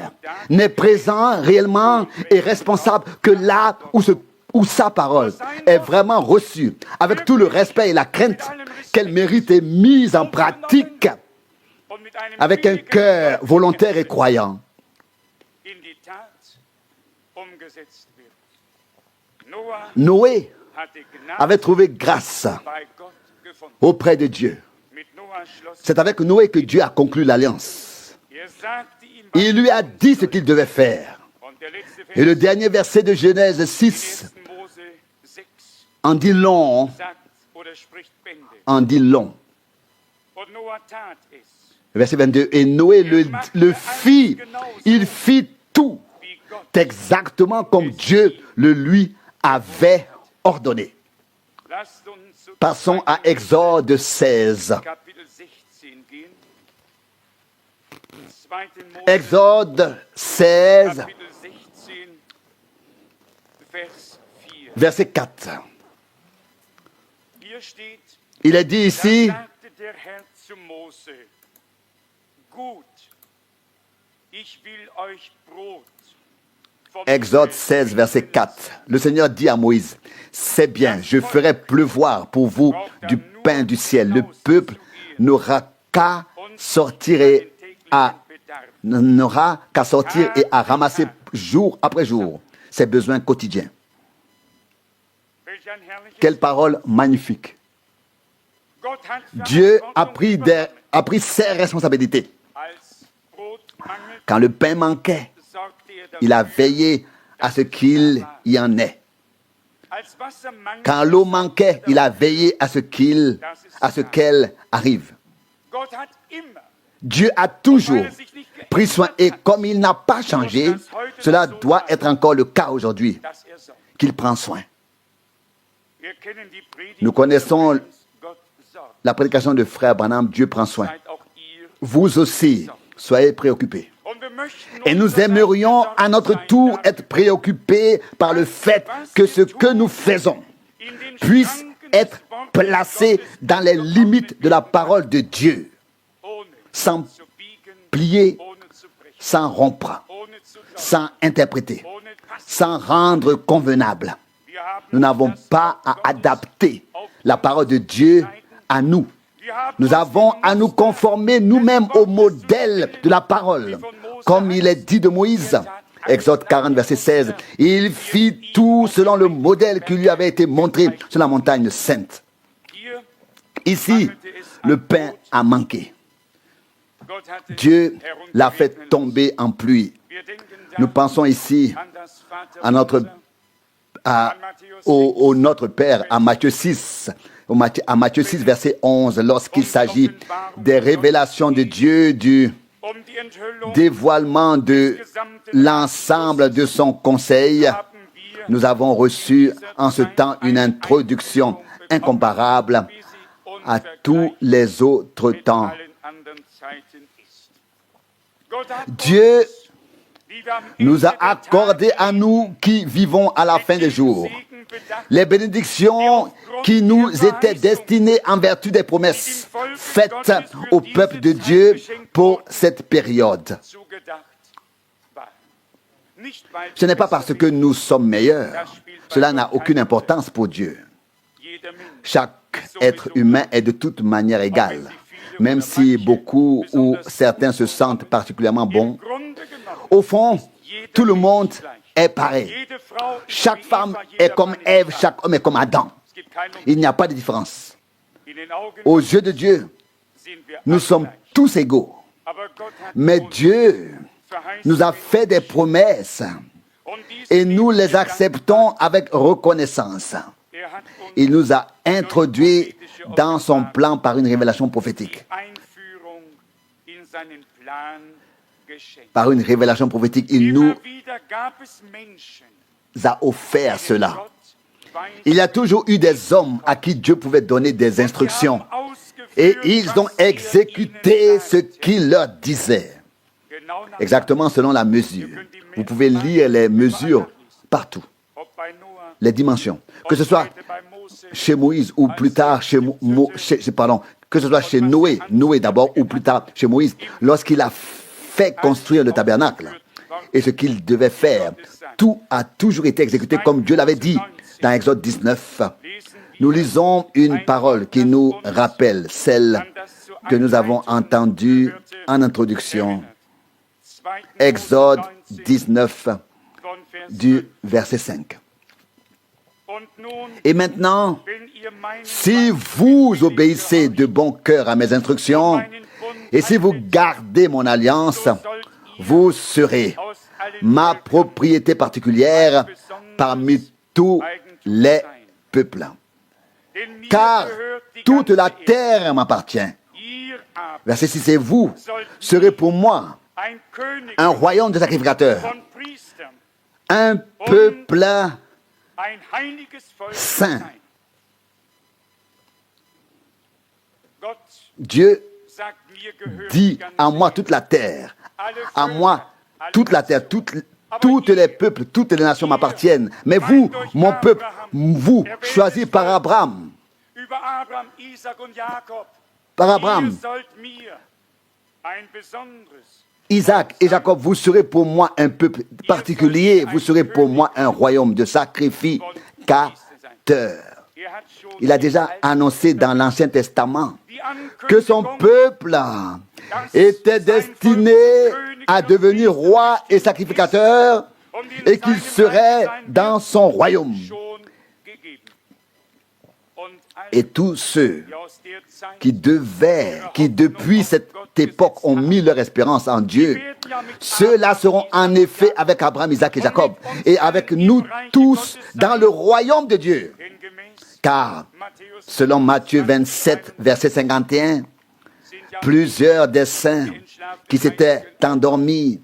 n'est présent réellement et responsable que là où sa parole est vraiment reçue, avec tout le respect et la crainte qu'elle mérite et mise en pratique, avec un cœur volontaire et croyant. Noé avait trouvé grâce auprès de Dieu. C'est avec Noé que Dieu a conclu l'alliance. Il lui a dit ce qu'il devait faire. Et le dernier verset de Genèse 6 en dit long. En dit long. Verset 22. Et Noé le fit. Il fit tout exactement comme Dieu le lui avait ordonné. Passons à Exode 16. Exode 16, verset 4. Il est dit ici, Exode 16, verset 4. Le Seigneur dit à Moïse, c'est bien, je ferai pleuvoir pour vous du pain du ciel. Le peuple n'aura qu'à sortir et à ramasser jour après jour ses besoins quotidiens. Quelle parole magnifique. Dieu a pris ses responsabilités. Quand le pain manquait, il a veillé à ce qu'il y en ait. Quand l'eau manquait, il a veillé à ce qu'elle arrive. Dieu a toujours pris soin et comme il n'a pas changé, cela doit être encore le cas aujourd'hui, qu'il prend soin. Nous connaissons la prédication de frère Branham, Dieu prend soin. Vous aussi, soyez préoccupés. Et nous aimerions à notre tour être préoccupés par le fait que ce que nous faisons puisse être placé dans les limites de la parole de Dieu, sans plier, sans rompre, sans interpréter, sans rendre convenable. Nous n'avons pas à adapter la parole de Dieu à nous. Nous avons à nous conformer nous-mêmes au modèle de la parole. Comme il est dit de Moïse, Exode 40, verset 16, il fit tout selon le modèle qui lui avait été montré sur la montagne sainte. Ici, le pain a manqué. Dieu l'a fait tomber en pluie. Nous pensons ici à notre Père, à Matthieu 6, verset 11, lorsqu'il s'agit des révélations de Dieu, du dévoilement de l'ensemble de son conseil. Nous avons reçu en ce temps une introduction incomparable à tous les autres temps. Dieu nous a accordé à nous qui vivons à la fin des jours les bénédictions qui nous étaient destinées en vertu des promesses faites au peuple de Dieu pour cette période. Ce n'est pas parce que nous sommes meilleurs. Cela n'a aucune importance pour Dieu. Chaque être humain est de toute manière égal. Même si beaucoup ou certains se sentent particulièrement bons, au fond, tout le monde est pareil. Chaque femme est comme Ève, chaque homme est comme Adam. Il n'y a pas de différence. Aux yeux de Dieu, nous sommes tous égaux. Mais Dieu nous a fait des promesses et nous les acceptons avec reconnaissance. Il nous a introduits dans son plan par une révélation prophétique. Par une révélation prophétique, il nous a offert cela. Il y a toujours eu des hommes à qui Dieu pouvait donner des instructions. Et ils ont exécuté ce qu'il leur disait. Exactement selon la mesure. Vous pouvez lire les mesures partout. Les dimensions. Que ce soit chez Moïse ou plus tard chez que ce soit chez Noé d'abord ou plus tard chez Moïse, lorsqu'il a fait construire le tabernacle et ce qu'il devait faire, tout a toujours été exécuté comme Dieu l'avait dit dans Exode 19. Nous lisons une parole qui nous rappelle celle que nous avons entendue en introduction. Exode 19 du verset 5. Et maintenant, si vous obéissez de bon cœur à mes instructions, et si vous gardez mon alliance, vous serez ma propriété particulière parmi tous les peuples. Car toute la terre m'appartient. Verset 6, et vous serez pour moi un royaume de sacrificateurs, un peuple saint. Dieu dit à moi toute la terre, à moi toute la terre, toutes les peuples, toutes les nations m'appartiennent. Mais vous, mon peuple, vous, choisi par Abraham, Isaac et Jacob, vous serez pour moi un peuple particulier, vous serez pour moi un royaume de sacrificateurs. Il a déjà annoncé dans l'Ancien Testament que son peuple était destiné à devenir roi et sacrificateur et qu'il serait dans son royaume. Et tous ceux qui depuis cette époque ont mis leur espérance en Dieu, ceux-là seront en effet avec Abraham, Isaac et Jacob et avec nous tous dans le royaume de Dieu. Car, selon Matthieu 27, verset 51, plusieurs des saints qui s'étaient endormis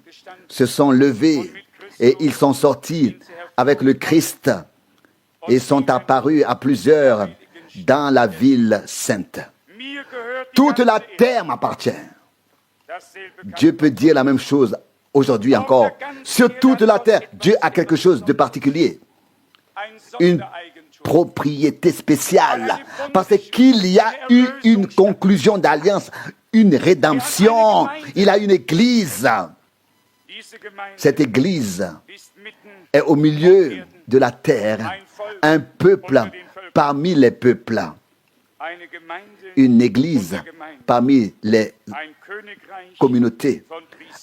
se sont levés et ils sont sortis avec le Christ et sont apparus à plusieurs dans la ville sainte. Toute la terre m'appartient. Dieu peut dire la même chose aujourd'hui encore. Sur toute la terre, Dieu a quelque chose de particulier. Une propriété spéciale. Parce qu'il y a eu une conclusion d'alliance, une rédemption. Il a une église. Cette église est au milieu de la terre. Un peuple parmi les peuples. Une église parmi les communautés.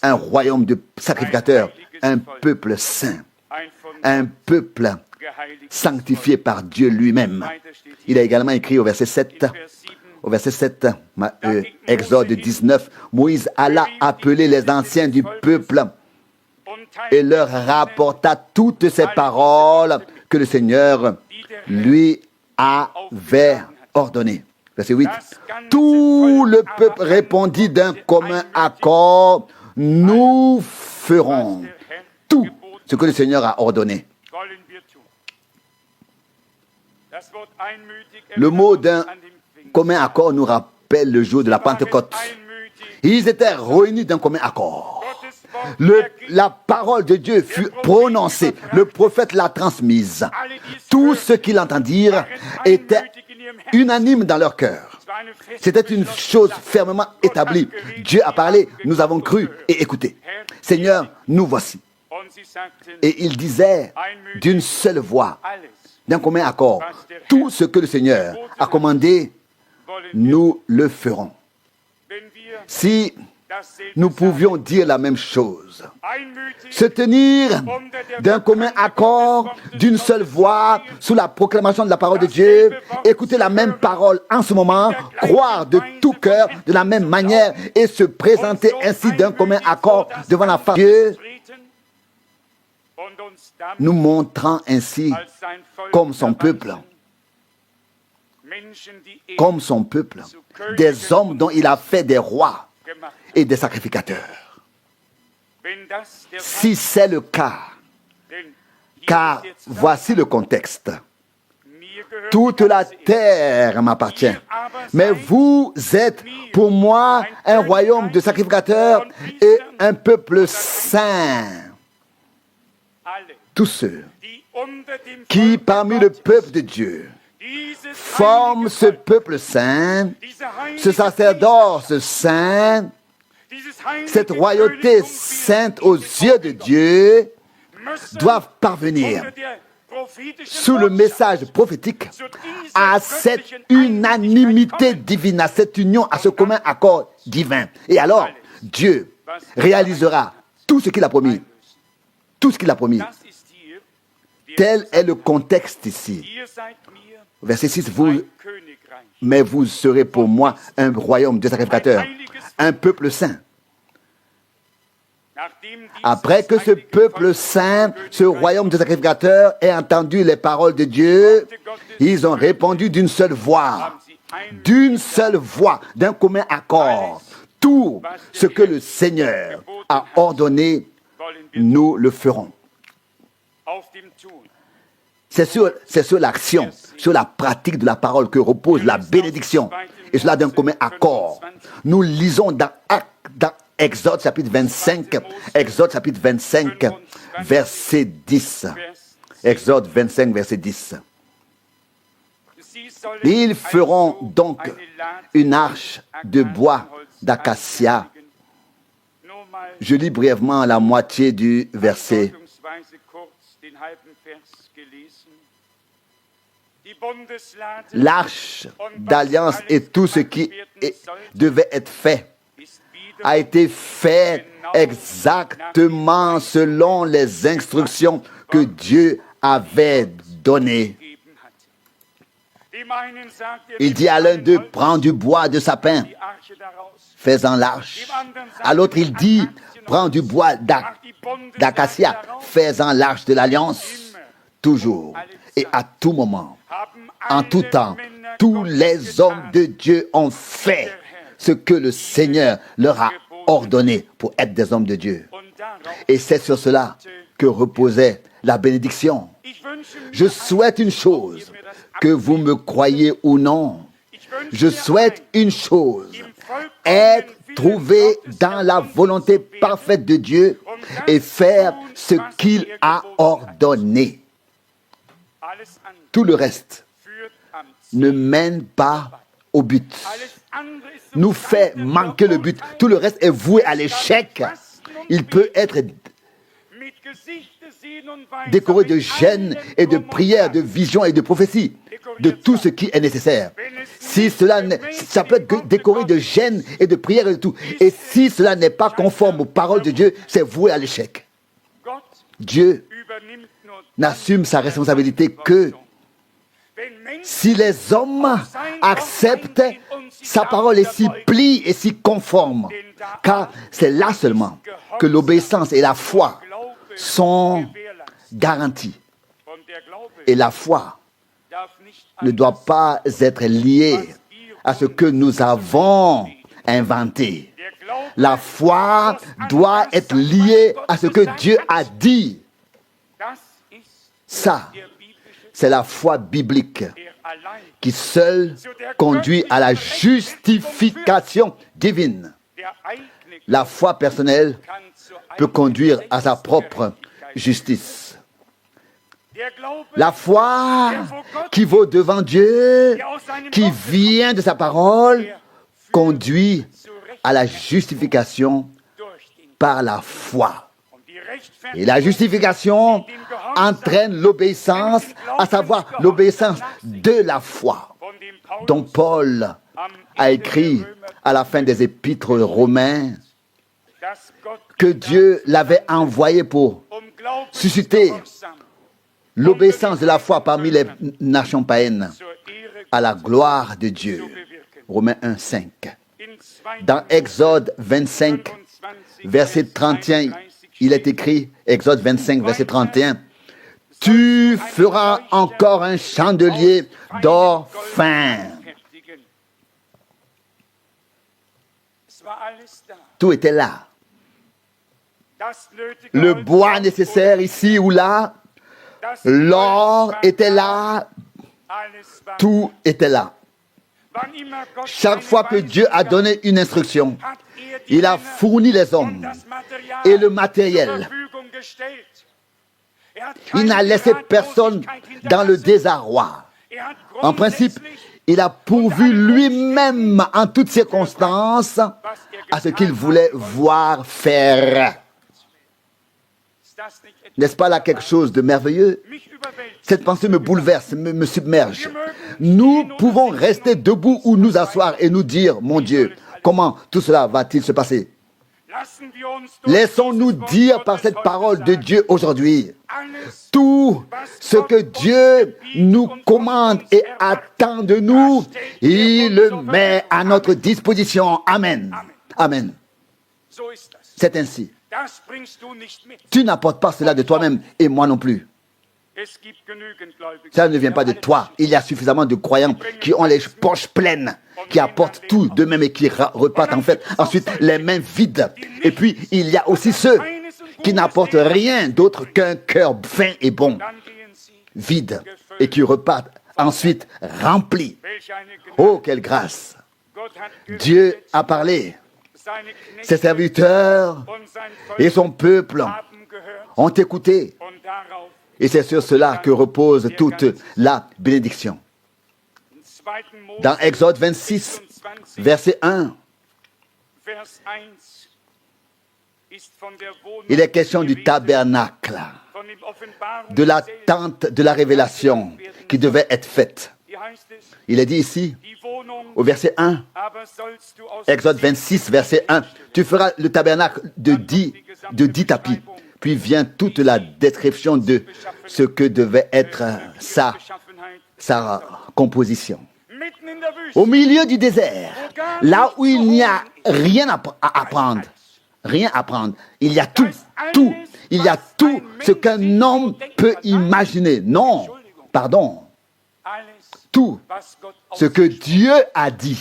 Un royaume de sacrificateurs. Un peuple saint. Un peuple sanctifié par Dieu lui-même. Il a également écrit au verset 7, Exode 19, Moïse alla appeler les anciens du peuple et leur rapporta toutes ces paroles que le Seigneur lui avait ordonnées. Verset 8. Tout le peuple répondit d'un commun accord, nous ferons tout ce que le Seigneur a ordonné. Le mot d'un commun accord nous rappelle le jour de la Pentecôte. Ils étaient réunis d'un commun accord. La parole de Dieu fut prononcée. Le prophète l'a transmise. Tous ceux qui l'entendirent étaient unanimes dans leur cœur. C'était une chose fermement établie. Dieu a parlé, nous avons cru et écouté. Seigneur, nous voici. Et il disait d'une seule voix, d'un commun accord, tout ce que le Seigneur a commandé, nous le ferons. Si nous pouvions dire la même chose, se tenir d'un commun accord, d'une seule voix, sous la proclamation de la parole de Dieu, écouter la même parole en ce moment, croire de tout cœur, de la même manière, et se présenter ainsi d'un commun accord devant la face de Dieu, nous montrant ainsi comme son peuple, des hommes dont il a fait des rois et des sacrificateurs. Si c'est le cas, car voici le contexte. Toute la terre m'appartient, mais vous êtes pour moi un royaume de sacrificateurs et un peuple saint. Tous ceux qui, parmi le peuple de Dieu, forment ce peuple saint, ce sacerdoce saint, cette royauté sainte aux yeux de Dieu, doivent parvenir sous le message prophétique à cette unanimité divine, à cette union, à ce commun accord divin. Et alors, Dieu réalisera tout ce qu'il a promis. Tout ce qu'il a promis. Tel est le contexte ici. Verset 6, mais vous serez pour moi un royaume de sacrificateurs, un peuple saint. Après que ce peuple saint, ce royaume de sacrificateurs ait entendu les paroles de Dieu, ils ont répondu d'une seule voix, d'un commun accord. Tout ce que le Seigneur a ordonné, nous le ferons. C'est sur l'action, sur la pratique de la parole que repose la bénédiction. Et cela d'un commun accord. Nous lisons dans Exode chapitre 25, verset 10. Exode 25, verset 10. Ils feront donc une arche de bois d'acacia. Je lis brièvement la moitié du verset. L'arche d'alliance et tout ce qui devait être fait a été fait exactement selon les instructions que Dieu avait données. Il dit à l'un d'eux, prends du bois de sapin, fais-en l'arche. À l'autre, il dit, prends du bois d'acacia, fais-en l'arche de l'alliance. Toujours et à tout moment, en tout temps, tous les hommes de Dieu ont fait ce que le Seigneur leur a ordonné pour être des hommes de Dieu. Et c'est sur cela que reposait la bénédiction. Je souhaite une chose, que vous me croyez ou non. Je souhaite une chose, être trouvé dans la volonté parfaite de Dieu et faire ce qu'il a ordonné. Tout le reste ne mène pas au but, nous fait manquer le but. Tout le reste est voué à l'échec. Il peut être décoré de jeûne et de prières, de visions et de prophéties, de tout ce qui est nécessaire. Si cela, ça peut être décoré de jeûne et de prières et de tout. Et si cela n'est pas conforme aux paroles de Dieu, c'est voué à l'échec. Dieu n'assume sa responsabilité que si les hommes acceptent sa parole et s'y plient et s'y conforment. Car c'est là seulement que l'obéissance et la foi sont garanties. Et la foi ne doit pas être liée à ce que nous avons inventé. La foi doit être liée à ce que Dieu a dit. Ça, c'est la foi biblique qui seule conduit à la justification divine. La foi personnelle peut conduire à sa propre justice. La foi qui vaut devant Dieu, qui vient de sa parole, conduit à la justification par la foi. Et la justification entraîne l'obéissance, à savoir l'obéissance de la foi, dont Paul a écrit à la fin des épîtres aux Romains que Dieu l'avait envoyé pour susciter l'obéissance de la foi parmi les nations païennes à la gloire de Dieu. Romains 1, 5. Dans Exode 25, verset 31, il est écrit, Exode 25, verset 31, « Tu feras encore un chandelier d'or fin. » Tout était là. Le bois nécessaire ici ou là, l'or était là, tout était là. Chaque fois que Dieu a donné une instruction, il a fourni les hommes et le matériel. Il n'a laissé personne dans le désarroi. En principe, il a pourvu lui-même en toutes circonstances à ce qu'il voulait voir faire. N'est-ce pas là quelque chose de merveilleux? Cette pensée me bouleverse, me submerge. Nous pouvons rester debout ou nous asseoir et nous dire, mon Dieu, comment tout cela va-t-il se passer? Laissons-nous dire par cette parole de Dieu aujourd'hui, tout ce que Dieu nous commande et attend de nous, il le met à notre disposition. Amen. Amen. C'est ainsi. Tu n'apportes pas cela de toi-même et moi non plus. Ça ne vient pas de toi. Il y a suffisamment de croyants qui ont les poches pleines, qui apportent tout d'eux-mêmes et qui repartent en fait ensuite les mains vides. Et puis il y a aussi ceux qui n'apportent rien d'autre qu'un cœur fin et bon, vide, et qui repartent ensuite remplis. Oh, quelle grâce! Dieu a parlé. Ses serviteurs et son peuple ont écouté. Et c'est sur cela que repose toute la bénédiction. Dans Exode 26, verset 1, il est question du tabernacle, de la tente de la révélation qui devait être faite. Il est dit ici, au verset 1, Exode 26, verset 1, tu feras le tabernacle de 10 tapis. Puis vient toute la description de ce que devait être sa composition. Au milieu du désert, là où il n'y a rien à apprendre, il y a tout. Il y a tout ce qu'un homme peut imaginer. Non, pardon. Tout ce que Dieu a dit.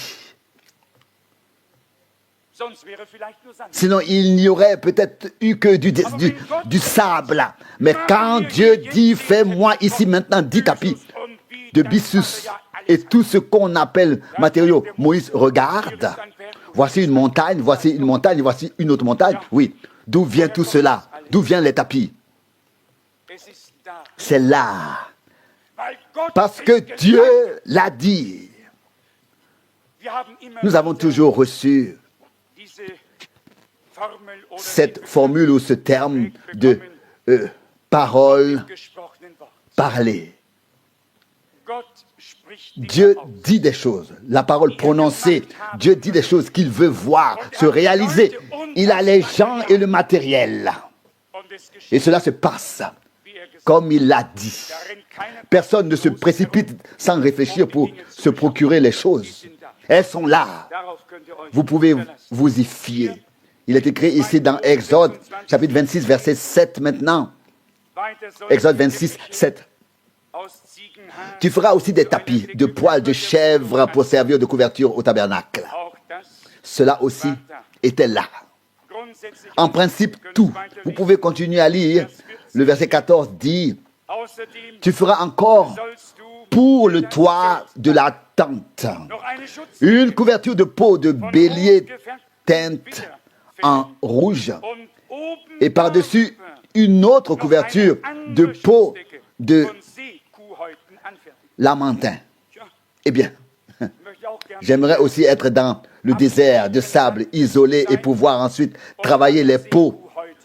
Sinon, il n'y aurait peut-être eu que du sable. Mais quand Dieu dit, fais-moi ici maintenant 10 tapis de byssus et tout ce qu'on appelle matériaux, Moïse regarde. Voici une montagne, voici une autre montagne. Oui, d'où vient tout cela? D'où viennent les tapis? C'est là. Parce que Dieu l'a dit. Nous avons toujours reçu cette formule ou ce terme de parole parlée. Dieu dit des choses, la parole prononcée, Dieu dit des choses qu'il veut voir se réaliser. Il a les gens et le matériel. Et cela se passe comme il l'a dit. Personne ne se précipite sans réfléchir pour se procurer les choses. Elles sont là. Vous pouvez vous y fier. Il est écrit ici dans Exode, chapitre 26, verset 7 maintenant. Exode 26, 7. Tu feras aussi des tapis de poils de chèvre pour servir de couverture au tabernacle. Cela aussi était là. En principe, tout. Vous pouvez continuer à lire. Le verset 14 dit, tu feras encore pour le toit de la tente une couverture de peau de bélier teinte en rouge et par-dessus une autre couverture de peau de lamentin. Eh bien, j'aimerais aussi être dans le désert de sable isolé et pouvoir ensuite travailler les peaux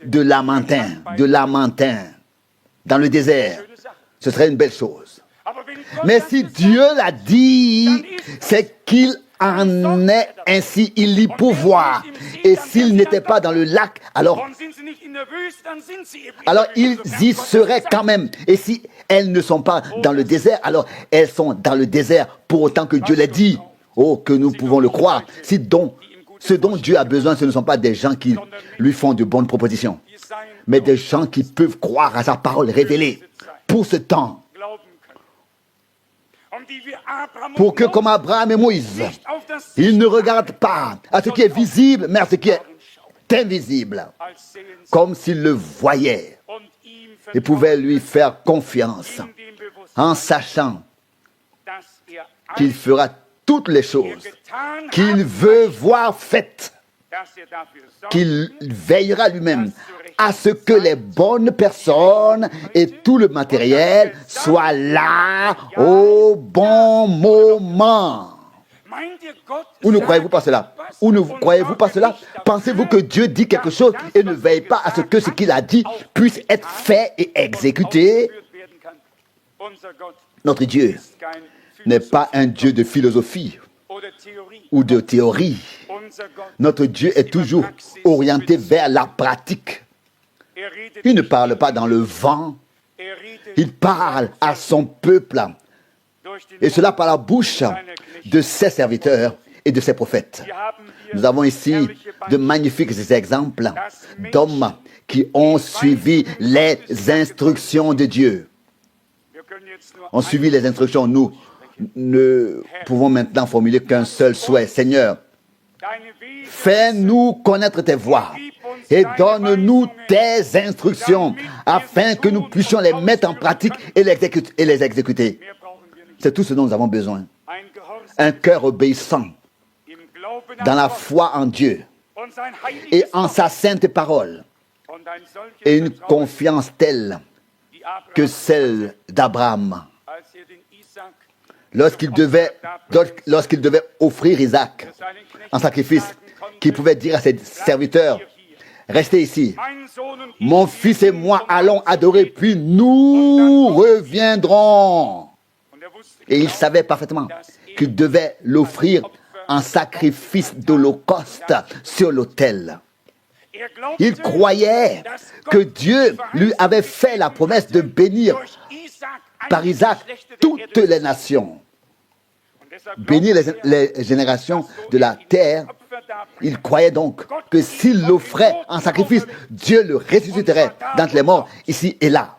de lamentin dans le désert. Ce serait une belle chose. Mais si Dieu l'a dit, c'est qu'il en est ainsi, il y pourvoit. Et s'ils n'étaient pas dans le lac, alors ils y seraient quand même. Et si elles ne sont pas dans le désert, alors elles sont dans le désert pour autant que Dieu l'a dit. Oh, que nous pouvons le croire. Ce dont Dieu a besoin, ce ne sont pas des gens qui lui font de bonnes propositions, mais des gens qui peuvent croire à sa parole révélée pour ce temps. Pour que, comme Abraham et Moïse, ils ne regardent pas à ce qui est visible, mais à ce qui est invisible, comme s'ils le voyaient. Ils pouvaient lui faire confiance en sachant qu'il fera toutes les choses qu'il veut voir faites, qu'il veillera lui-même à ce que les bonnes personnes et tout le matériel soient là au bon moment. Ou ne croyez-vous pas cela? Ou ne croyez-vous pas cela? Pensez-vous que Dieu dit quelque chose et ne veille pas à ce que ce qu'il a dit puisse être fait et exécuté? Notre Dieu n'est pas un Dieu de philosophie ou de théorie. Notre Dieu est toujours orienté vers la pratique. Il ne parle pas dans le vent. Il parle à son peuple. Et cela par la bouche de ses serviteurs et de ses prophètes. Nous avons ici de magnifiques exemples d'hommes qui ont suivi les instructions de Dieu. On suivi les instructions. Nous ne pouvons maintenant formuler qu'un seul souhait. Seigneur, fais-nous connaître tes voies et donne-nous tes instructions afin que nous puissions les mettre en pratique et les exécuter. C'est tout ce dont nous avons besoin. Un cœur obéissant dans la foi en Dieu et en sa sainte parole et une confiance telle que celle d'Abraham lorsqu'il devait offrir Isaac en sacrifice, qu'il pouvait dire à ses serviteurs: restez ici, mon fils et moi allons adorer, puis nous reviendrons. Et il savait parfaitement qu'il devait l'offrir en sacrifice d'holocauste sur l'autel. Il croyait que Dieu lui avait fait la promesse de bénir par Isaac toutes les nations. Bénir les générations de la terre. Il croyait donc que s'il l'offrait en sacrifice, Dieu le ressusciterait d'entre les morts, ici et là.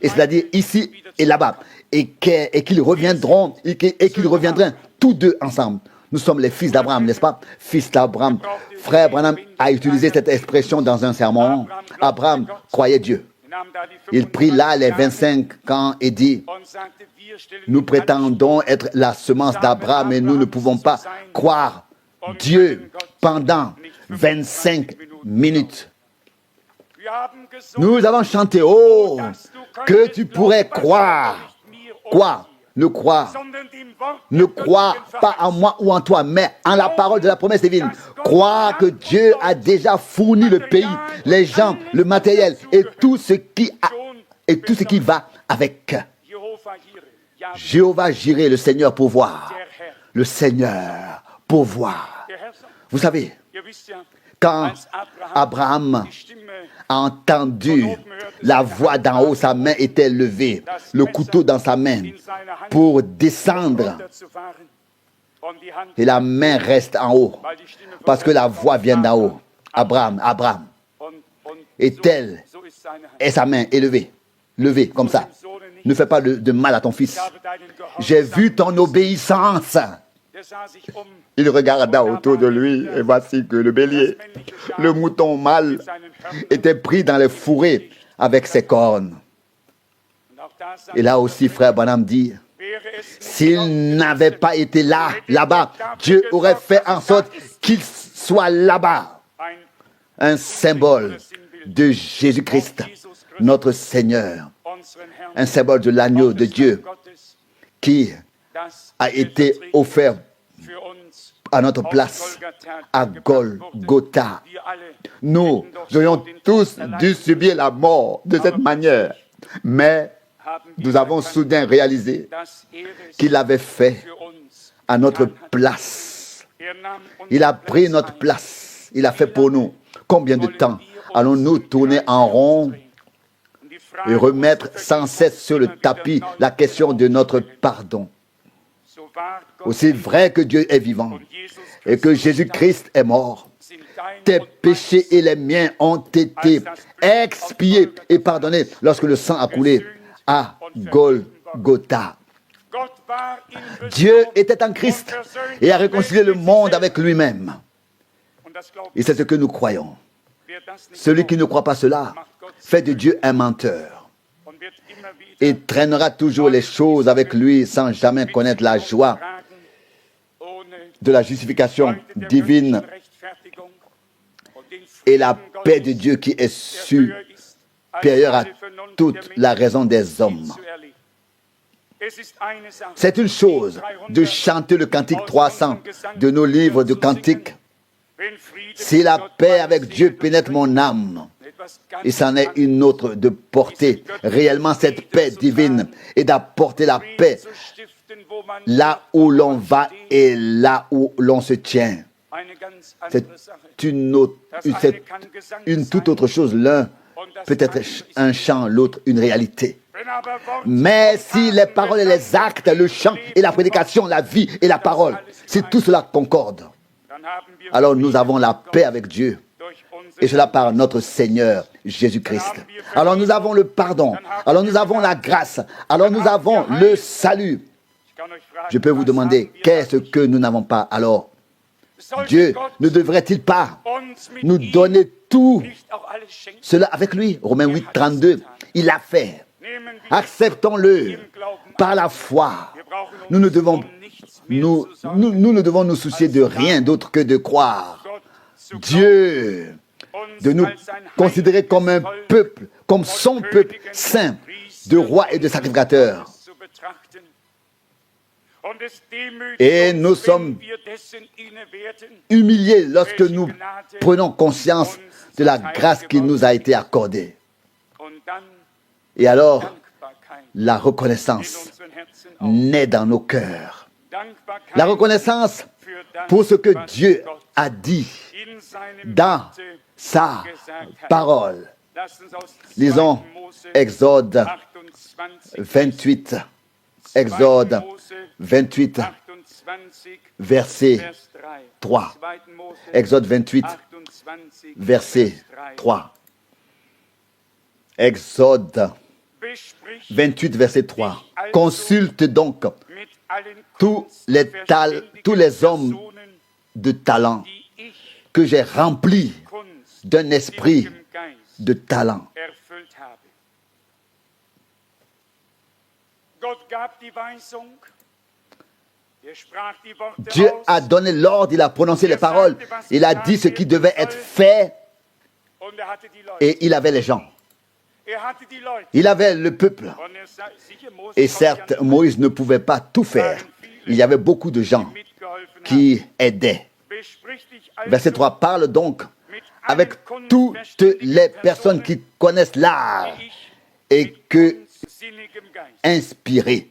Et c'est-à-dire ici et là-bas. Et qu'ils reviendront, et qu'ils reviendraient tous deux ensemble. Nous sommes les fils d'Abraham, n'est-ce pas? Fils d'Abraham. Frère Branham a utilisé cette expression dans un sermon. Abraham croyait Dieu. Il prit là les 25 ans et dit: nous prétendons être la semence d'Abraham et nous ne pouvons pas croire Dieu pendant 25 minutes. Nous avons chanté: oh, que tu pourrais croire. Quoi? Ne crois pas en moi ou en toi, mais en la parole de la promesse divine. Crois que Dieu a déjà fourni le pays, les gens, le matériel et tout ce qui va avec. Jéhovah Jireh, le Seigneur pourvoit. Le Seigneur pourvoit. Vous savez, quand Abraham a entendu la voix d'en haut, sa main était levée, le couteau dans sa main pour descendre. Et la main reste en haut, parce que la voix vient d'en haut. Abraham. Et telle est sa main élevée, comme ça. Ne fais pas de mal à ton fils. J'ai vu ton obéissance. Il regarda autour de lui et voici que le bélier, le mouton mâle, était pris dans les fourrés avec ses cornes. Et là aussi, frère Branham dit: s'il n'avait pas été là-bas, Dieu aurait fait en sorte qu'il soit là-bas. Un symbole de Jésus-Christ, notre Seigneur. Un symbole de l'agneau de Dieu qui a été offert à notre place à Golgotha. Nous aurions tous dû subir la mort de cette manière, mais nous avons soudain réalisé qu'il l'avait fait à notre place. Il a pris notre place. Il a fait pour nous. Combien de temps allons-nous tourner en rond et remettre sans cesse sur le tapis la question de notre pardon? Aussi vrai que Dieu est vivant et que Jésus-Christ est mort, tes péchés et les miens ont été expiés et pardonnés lorsque le sang a coulé à Golgotha. Dieu était en Christ et a réconcilié le monde avec lui-même. Et c'est ce que nous croyons. Celui qui ne croit pas cela fait de Dieu un menteur et traînera toujours les choses avec lui sans jamais connaître la joie de la justification divine et la paix de Dieu qui est supérieure à toute la raison des hommes. C'est une chose de chanter le cantique 300 de nos livres de cantiques. Si la paix avec Dieu pénètre mon âme, et c'en est une autre de porter réellement cette paix divine et d'apporter la paix là où l'on va et là où l'on se tient. C'est une toute autre chose. L'un peut être un chant, l'autre une réalité. Mais si les paroles et les actes, le chant et la prédication, la vie et la parole, si tout cela concorde, alors nous avons la paix avec Dieu. Et cela par notre Seigneur Jésus-Christ. Alors nous avons le pardon. Alors nous avons la grâce. Alors nous avons le salut. Je peux vous demander, qu'est-ce que nous n'avons pas alors? Dieu ne devrait-il pas nous donner tout cela avec lui? Romains 8, 32. Il l'a fait. Acceptons-le par la foi. Nous ne devons nous soucier de rien d'autre que de croire. Dieu, de nous considérer comme un peuple, comme son peuple saint, de rois et de sacrificateurs. Et nous sommes humiliés lorsque nous prenons conscience de la grâce qui nous a été accordée. Et alors, la reconnaissance naît dans nos cœurs. La reconnaissance pour ce que Dieu a dit dans sa parole. Lisons Exode 28. Exode 28, verset 3. Exode 28, verset 3. Exode 28, verset 3. Consulte donc tous les hommes de talent que j'ai remplis d'un esprit de talent. Dieu a donné l'ordre, il a prononcé les paroles, il a dit ce qui devait être fait et il avait les gens. Il avait le peuple. Et certes, Moïse ne pouvait pas tout faire. Il y avait beaucoup de gens qui aidaient. Verset 3 parle donc avec toutes les personnes qui connaissent l'art et que inspiré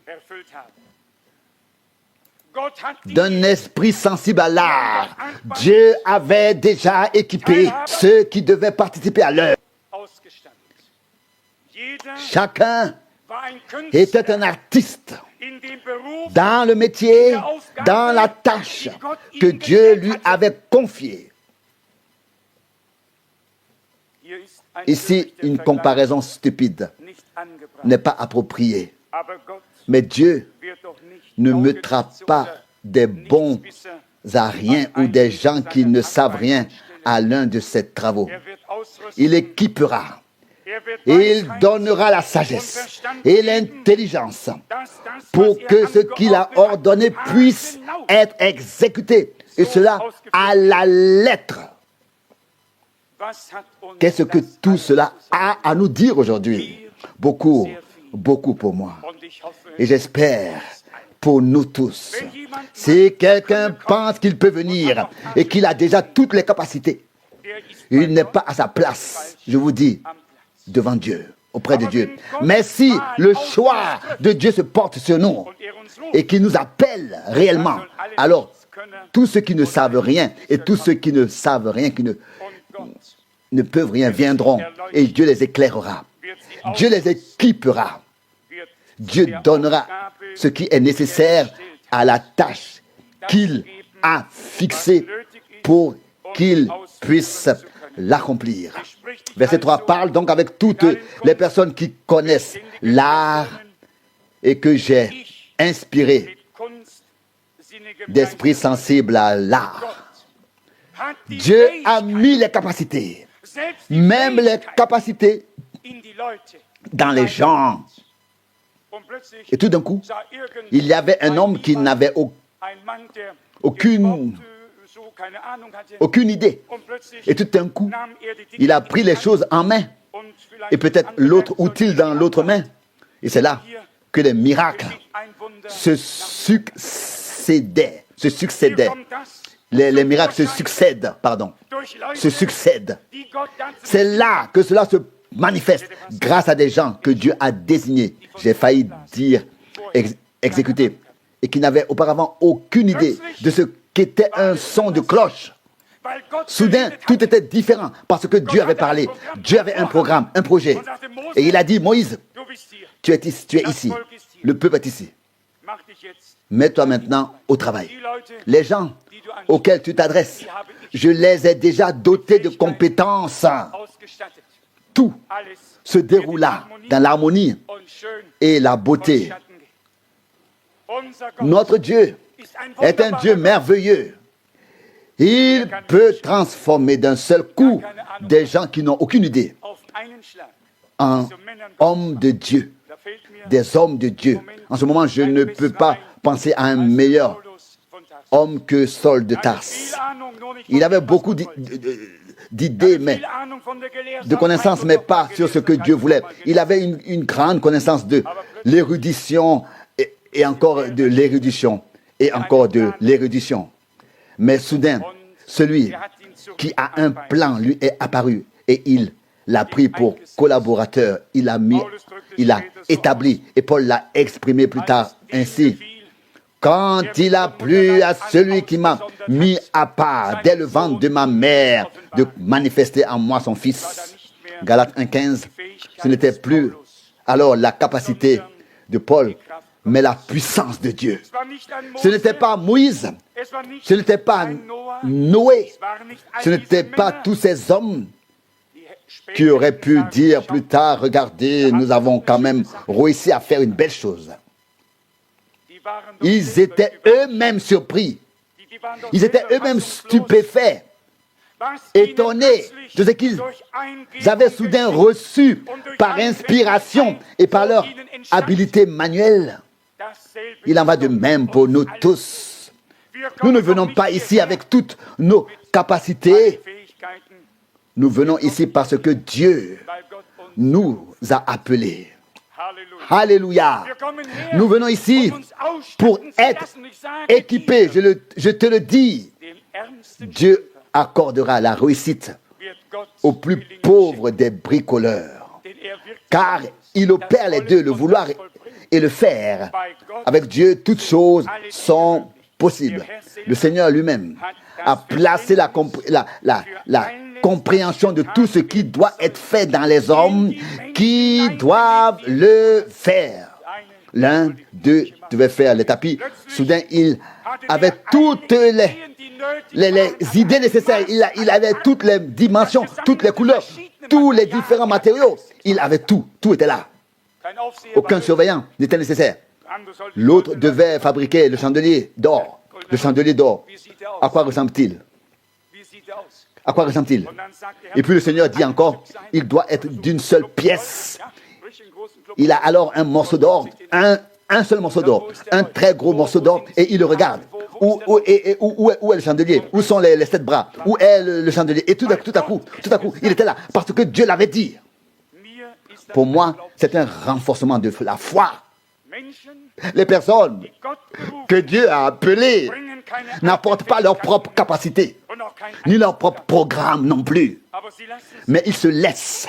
d'un esprit sensible à l'art, Dieu avait déjà équipé ceux qui devaient participer à l'œuvre. Chacun était un artiste dans le métier, dans la tâche que Dieu lui avait confiée. Ici, une comparaison stupide n'est pas appropriée. Mais Dieu ne mettra pas des bons à rien ou des gens qui ne savent rien à l'un de ses travaux. Il équipera et il donnera la sagesse et l'intelligence pour que ce qu'il a ordonné puisse être exécuté. Et cela à la lettre. Qu'est-ce que tout cela a à nous dire aujourd'hui? Beaucoup, beaucoup pour moi. Et j'espère pour nous tous. Si quelqu'un pense qu'il peut venir et qu'il a déjà toutes les capacités, il n'est pas à sa place, je vous dis, devant Dieu, auprès de Dieu. Mais si le choix de Dieu se porte sur nous et qu'il nous appelle réellement, alors tous ceux qui ne savent rien et tous ceux qui ne savent rien, qui ne peuvent rien, viendront et Dieu les éclairera. Dieu les équipera. Dieu donnera ce qui est nécessaire à la tâche qu'il a fixée pour qu'il puisse l'accomplir. Verset 3 parle donc avec toutes les personnes qui connaissent l'art et que j'ai inspiré d'esprit sensible à l'art. Dieu a mis les capacités, même les capacités dans les gens. Et tout d'un coup, il y avait un homme qui n'avait aucune idée. Et tout d'un coup, il a pris les choses en main. Et peut-être l'autre outil dans l'autre main. Et c'est là que les miracles se succédaient. Les miracles se succèdent. C'est là que cela se manifeste grâce à des gens que Dieu a désignés. J'ai failli dire exécutés. Et qui n'avaient auparavant aucune idée de ce qu'était un son de cloche. Soudain, tout était différent parce que Dieu avait parlé. Dieu avait un programme, un projet. Et il a dit, Moïse, tu es ici. Le peuple est ici. Mets-toi maintenant au travail. Les gens auxquels tu t'adresses, je les ai déjà dotés de compétences. Tout se déroula dans l'harmonie et la beauté. Notre Dieu est un Dieu merveilleux. Il peut transformer d'un seul coup des gens qui n'ont aucune idée en hommes de Dieu, des hommes de Dieu. En ce moment, je ne peux pas penser à un meilleur homme que Saul de Tarse. Il avait beaucoup d'idées, de connaissances, mais pas sur ce que Dieu voulait. Il avait une grande connaissance de l'érudition et encore de l'érudition et encore de l'érudition. Mais soudain, celui qui a un plan lui est apparu et il l'a pris pour collaborateur. Il a établi, et Paul l'a exprimé plus tard ainsi. Quand il a plu à celui qui m'a mis à part dès le ventre de ma mère de manifester en moi son fils. Galates 1,15. Ce n'était plus alors la capacité de Paul, mais la puissance de Dieu. Ce n'était pas Moïse, ce n'était pas Noé, ce n'était pas tous ces hommes qui auraient pu dire plus tard, regardez, nous avons quand même réussi à faire une belle chose. Ils étaient eux-mêmes surpris, ils étaient eux-mêmes stupéfaits, étonnés de ce qu'ils avaient soudain reçu par inspiration et par leur habileté manuelle. Il en va de même pour nous tous. Nous ne venons pas ici avec toutes nos capacités. Nous venons ici parce que Dieu nous a appelés. Alléluia. Nous venons ici pour être équipés. Je te le dis. Dieu accordera la réussite aux plus pauvres des bricoleurs. Car il opère les deux, le vouloir et le faire. Avec Dieu, toutes choses sont possibles. Le Seigneur lui-même a placé la compréhension de tout ce qui doit être fait dans les hommes qui doivent le faire. L'un d'eux devait faire les tapis. Soudain, il avait toutes les idées nécessaires. Il avait toutes les dimensions, toutes les couleurs, tous les différents matériaux. Il avait tout. Tout était là. Aucun surveillant n'était nécessaire. L'autre devait fabriquer le chandelier d'or. Le chandelier d'or. À quoi ressemble-t-il? À quoi ressemble-t-il? Et puis le Seigneur dit encore, il doit être d'une seule pièce. Il a alors un morceau d'or, un seul morceau d'or, un très gros morceau d'or, et il le regarde. Où est le chandelier? Où sont les 7 bras? Où est le chandelier? Et tout à coup, il était là, parce que Dieu l'avait dit. Pour moi, c'est un renforcement de la foi. Les personnes que Dieu a appelées n'apportent pas leur propre capacité, ni leur propre programme non plus. Mais ils se laissent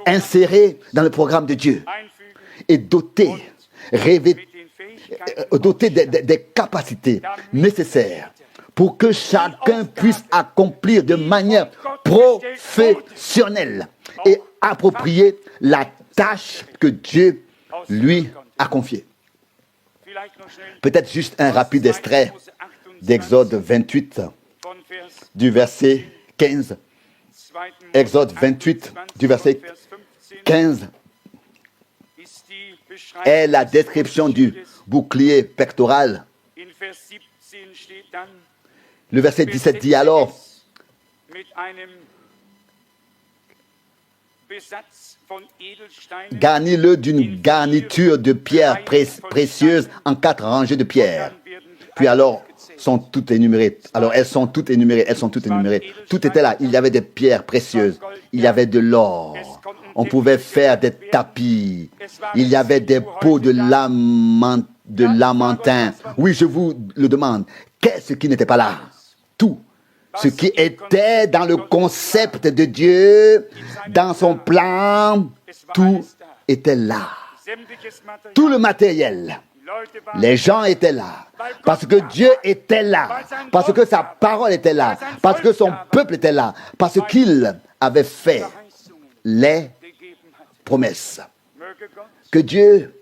insérer dans le programme de Dieu et doter des capacités nécessaires pour que chacun puisse accomplir de manière professionnelle et appropriée la tâche que Dieu lui a confiée. Peut-être juste un rapide extrait d'Exode 28, du verset 15. Exode 28, du verset 15, est la description du bouclier pectoral. Le verset 17 dit alors: garnis-le d'une garniture de pierres précieuses en 4 rangées de pierres. Puis alors, sont toutes énumérées. Alors, elles sont toutes énumérées. Tout était là. Il y avait des pierres précieuses. Il y avait de l'or. On pouvait faire des tapis. Il y avait des pots de lamentin. Oui, je vous le demande. Qu'est-ce qui n'était pas là? Tout. Ce qui était dans le concept de Dieu, dans son plan, tout était là. Tout le matériel. Les gens étaient là, parce que Dieu était là, parce que sa parole était là, parce que son peuple était là, parce qu'il avait fait les promesses. Que Dieu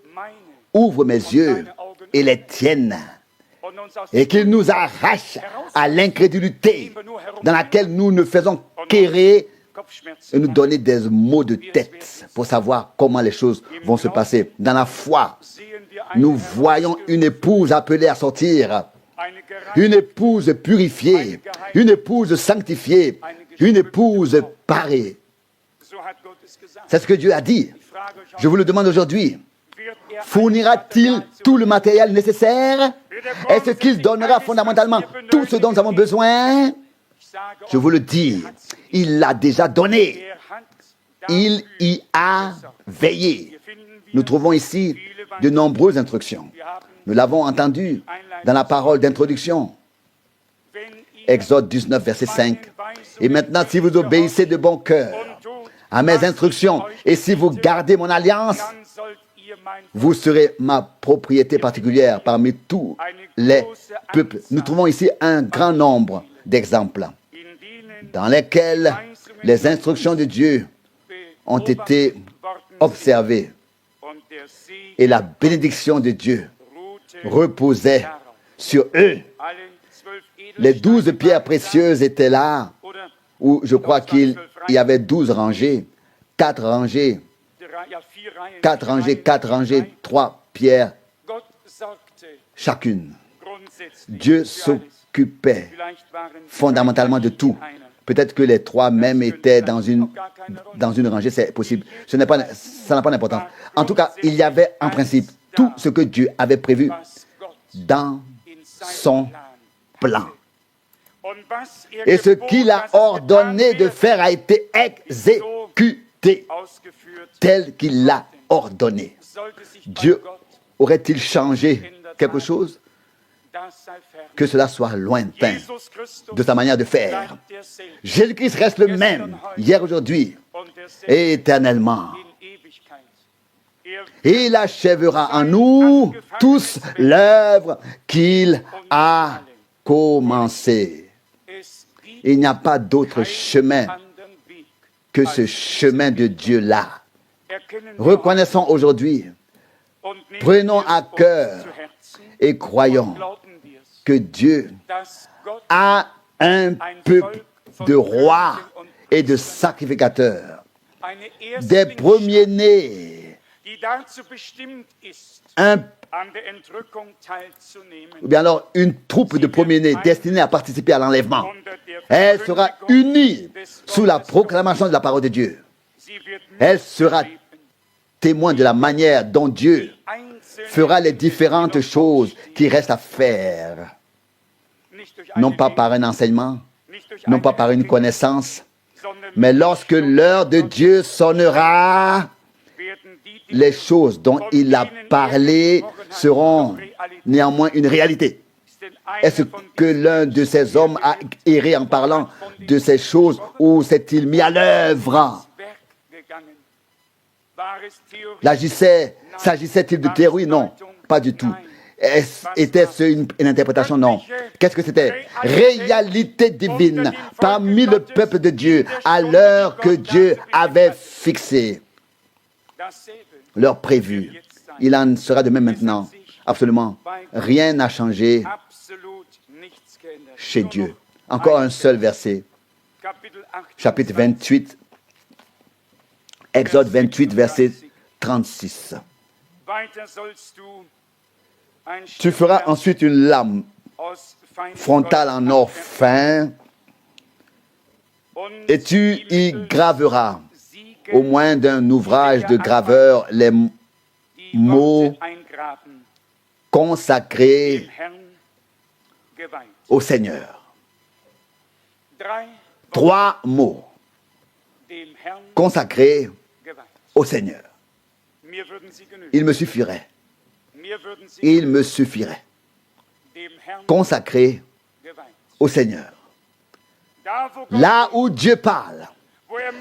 ouvre mes yeux et les tienne, et qu'il nous arrache à l'incrédulité dans laquelle nous ne faisons qu'errer et nous donner des maux de tête pour savoir comment les choses vont se passer. Dans la foi, nous voyons une épouse appelée à sortir, une épouse purifiée, une épouse sanctifiée, une épouse parée. C'est ce que Dieu a dit. Je vous le demande aujourd'hui. Fournira-t-il tout le matériel nécessaire? Est-ce qu'il donnera fondamentalement tout ce dont nous avons besoin? Je vous le dis, il l'a déjà donné. Il y a veillé. Nous trouvons ici de nombreuses instructions. Nous l'avons entendu dans la parole d'introduction. Exode 19, verset 5. Et maintenant, si vous obéissez de bon cœur à mes instructions, et si vous gardez mon alliance, vous serez ma propriété particulière parmi tous les peuples. Nous trouvons ici un grand nombre d'exemples dans lesquels les instructions de Dieu ont été observées et la bénédiction de Dieu reposait sur eux. Les 12 pierres précieuses étaient là, où je crois qu'il y avait 12 rangées, 4 rangées, 3 pierres chacune. Dieu s'occupait fondamentalement de tout. Peut-être que les 3 même étaient dans une rangée, c'est possible. Ça n'a pas d'importance. En tout cas, il y avait en principe tout ce que Dieu avait prévu dans son plan. Et ce qu'il a ordonné de faire a été exécuté tel qu'il l'a ordonné. Dieu aurait-il changé quelque chose? Que cela soit lointain de sa manière de faire. Jésus-Christ reste le même, hier, aujourd'hui, et éternellement. Il achèvera en nous tous l'œuvre qu'il a commencée. Il n'y a pas d'autre chemin que ce chemin de Dieu-là. Reconnaissons aujourd'hui, prenons à cœur et croyons que Dieu a un peuple de rois et de sacrificateurs, des premiers-nés, ou bien alors une troupe de premiers-nés destinée à participer à l'enlèvement. Elle sera unie sous la proclamation de la parole de Dieu. Elle sera témoin de la manière dont Dieu fera les différentes choses qui restent à faire. Non pas par un enseignement, non pas par une connaissance, mais lorsque l'heure de Dieu sonnera, les choses dont il a parlé seront néanmoins une réalité. Est-ce que l'un de ces hommes a erré en parlant de ces choses ou s'est-il mis à l'œuvre? S'agissait-il de théorie? Non, pas du tout. Était-ce une interprétation? Non. Qu'est-ce que c'était? Réalité divine parmi le peuple de Dieu à l'heure que Dieu avait fixée. L'heure prévue. Il en sera de même maintenant. Absolument rien n'a changé chez Dieu. Encore un seul verset. Chapitre 28. Exode 28, verset 36. Tu feras ensuite une lame frontale en or fin et tu y graveras au moins d'un ouvrage de graveur les mots consacrés au Seigneur. 3 mots consacrés au Seigneur. Il me suffirait. Il me suffirait. Consacré au Seigneur. Là où Dieu parle,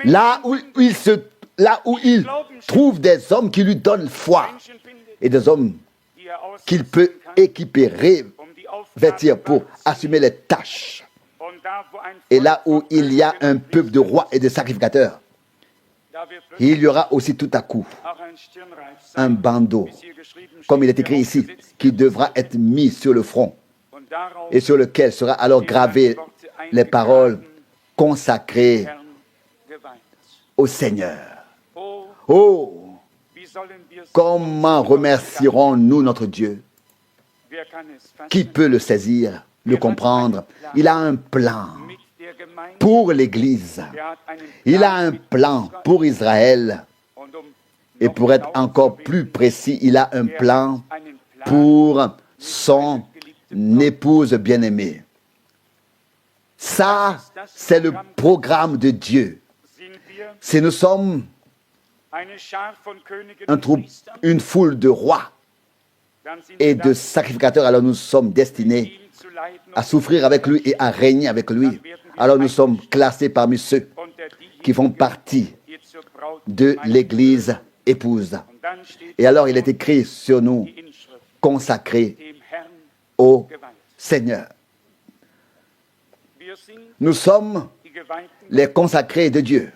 là où il trouve des hommes qui lui donnent foi et des hommes qu'il peut équiper, revêtir pour assumer les tâches. Et là où il y a un peuple de rois et de sacrificateurs, il y aura aussi tout à coup un bandeau, comme il est écrit ici, qui devra être mis sur le front et sur lequel sera alors gravé les paroles consacrées au Seigneur. Oh, comment remercierons-nous notre Dieu? Qui peut le saisir, le comprendre? Il a un plan pour l'Église. Il a un plan pour Israël. Et pour être encore plus précis, il a un plan pour son épouse bien-aimée. Ça, c'est le programme de Dieu. Si nous sommes une foule de rois et de sacrificateurs, alors nous sommes destinés à souffrir avec lui et à régner avec lui. Alors nous sommes classés parmi ceux qui font partie de l'Église épouse. Et alors il est écrit sur nous, consacrés au Seigneur. Nous sommes les consacrés de Dieu.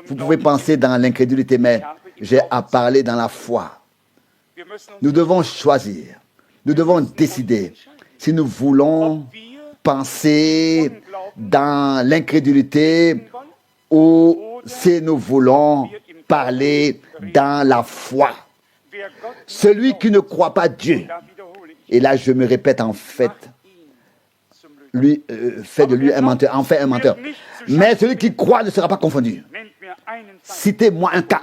Vous pouvez penser dans l'incrédulité, mais j'ai à parler dans la foi. Nous devons choisir, nous devons décider si nous voulons penser dans l'incrédulité ou si nous voulons parler dans la foi. Celui qui ne croit pas Dieu, et là je me répète en fait, lui fait de lui un menteur, en fait un menteur. Mais celui qui croit ne sera pas confondu. Citez-moi un cas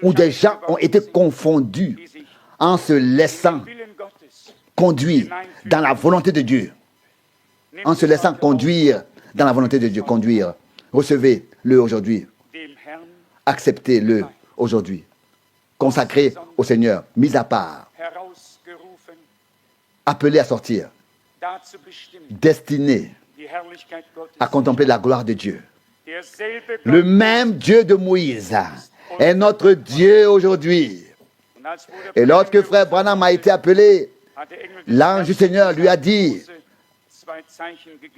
où des gens ont été confondus en se laissant conduire dans la volonté de Dieu. En se laissant conduire dans la volonté de Dieu. Conduire. Recevez-le aujourd'hui. Acceptez-le aujourd'hui. Consacré au Seigneur. Mis à part. Appelé à sortir. Destiné à contempler la gloire de Dieu. Le même Dieu de Moïse est notre Dieu aujourd'hui. Et lorsque frère Branham a été appelé, l'ange du Seigneur lui a dit,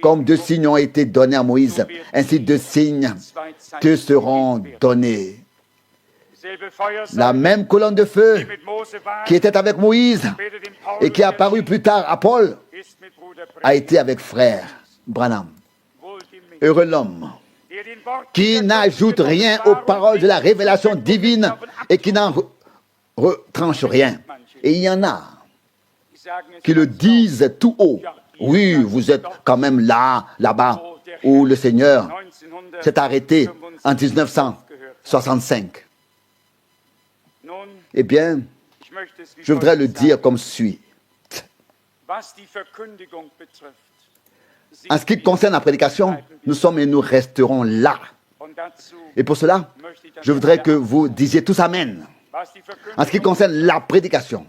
comme 2 signes ont été donnés à Moïse, ainsi 2 signes te seront donnés. La même colonne de feu qui était avec Moïse et qui est apparue plus tard à Paul a été avec frère Branham. Heureux l'homme qui n'ajoute rien aux paroles de la révélation divine et qui n'en retranche rien. Et il y en a qui le disent tout haut. Oui, vous êtes quand même là-bas, où le Seigneur s'est arrêté en 1965. Eh bien, je voudrais le dire comme suit. En ce qui concerne la prédication, nous sommes et nous resterons là. Et pour cela, je voudrais que vous disiez tous Amen. En ce qui concerne la prédication,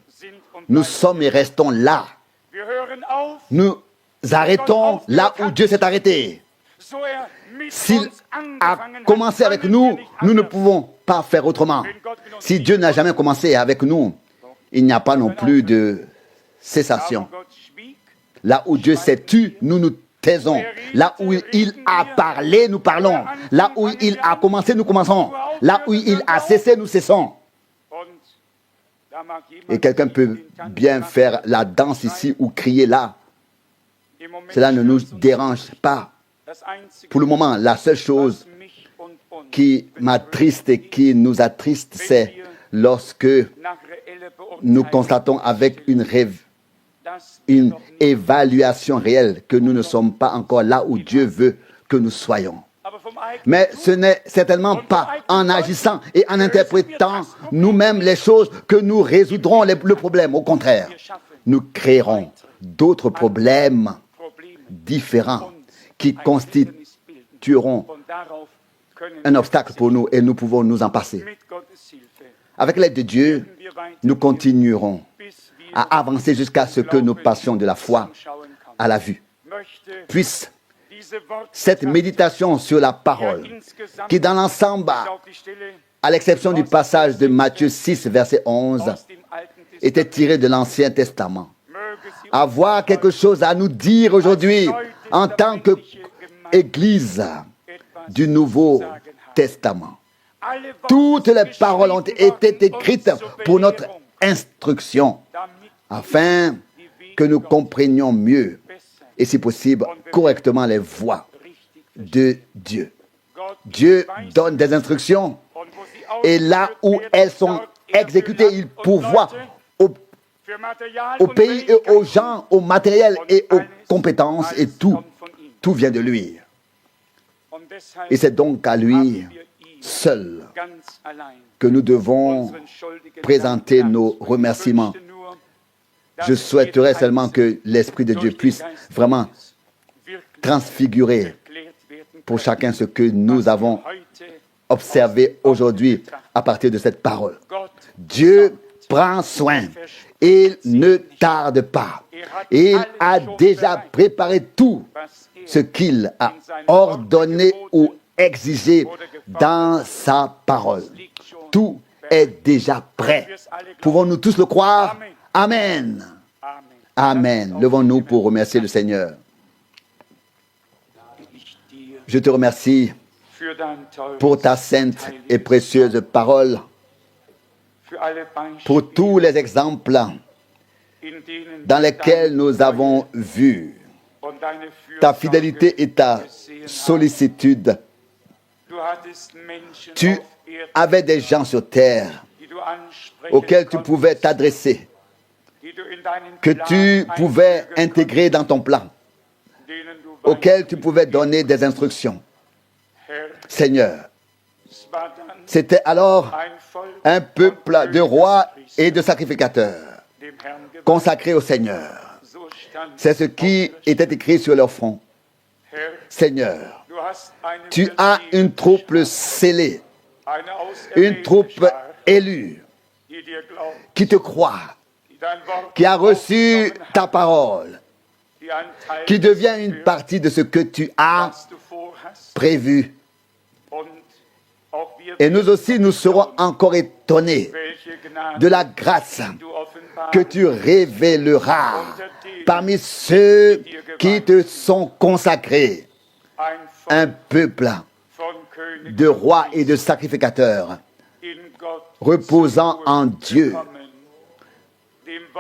nous sommes et restons là. Nous arrêtons là où Dieu s'est arrêté. S'il a commencé avec nous, nous ne pouvons pas faire autrement. Si Dieu n'a jamais commencé avec nous, il n'y a pas non plus de cessation. Là où Dieu s'est tu, nous nous taisons. Là où il a parlé, nous parlons. Là où il a commencé, nous commençons. Là où il a cessé, nous cessons. Et quelqu'un peut bien faire la danse ici ou crier là. Cela ne nous dérange pas. Pour le moment, la seule chose qui m'attriste et qui nous attriste, c'est lorsque nous constatons avec une évaluation réelle que nous ne sommes pas encore là où Dieu veut que nous soyons. Mais ce n'est certainement pas en agissant et en interprétant nous-mêmes les choses que nous résoudrons le problème. Au contraire, nous créerons d'autres problèmes différents qui constitueront un obstacle pour nous et nous pouvons nous en passer. Avec l'aide de Dieu, nous continuerons à avancer jusqu'à ce que nous passions de la foi à la vue. Puisse cette méditation sur la parole, qui dans l'ensemble, à l'exception du passage de Matthieu 6, verset 11, était tirée de l'Ancien Testament, avoir quelque chose à nous dire aujourd'hui en tant qu'Église du Nouveau Testament. Toutes les paroles ont été écrites pour notre instruction, afin que nous comprenions mieux et si possible correctement les voies de Dieu. Dieu donne des instructions et là où elles sont exécutées, il pourvoit au pays et aux gens, au matériel et aux compétences et tout vient de lui. Et c'est donc à lui seul que nous devons présenter nos remerciements. Je souhaiterais seulement que l'Esprit de Dieu puisse vraiment transfigurer pour chacun ce que nous avons observé aujourd'hui à partir de cette parole. Dieu prend soin, il ne tarde pas. Il a déjà préparé tout ce qu'il a ordonné ou exigé dans sa parole. Tout est déjà prêt. Pouvons-nous tous le croire? Amen. Amen. Levons-nous pour remercier le Seigneur. Je te remercie pour ta sainte et précieuse parole, pour tous les exemples dans lesquels nous avons vu ta fidélité et ta sollicitude. Tu avais des gens sur terre auxquels tu pouvais t'adresser, que tu pouvais intégrer dans ton plan, auxquels tu pouvais donner des instructions. Seigneur, c'était alors un peuple de rois et de sacrificateurs consacrés au Seigneur. C'est ce qui était écrit sur leur front. Seigneur, tu as une troupe scellée, une troupe élue, qui te croit, qui a reçu ta parole, qui devient une partie de ce que tu as prévu. Et nous aussi, nous serons encore étonnés de la grâce que tu révéleras parmi ceux qui te sont consacrés. Un peuple de rois et de sacrificateurs reposant en Dieu,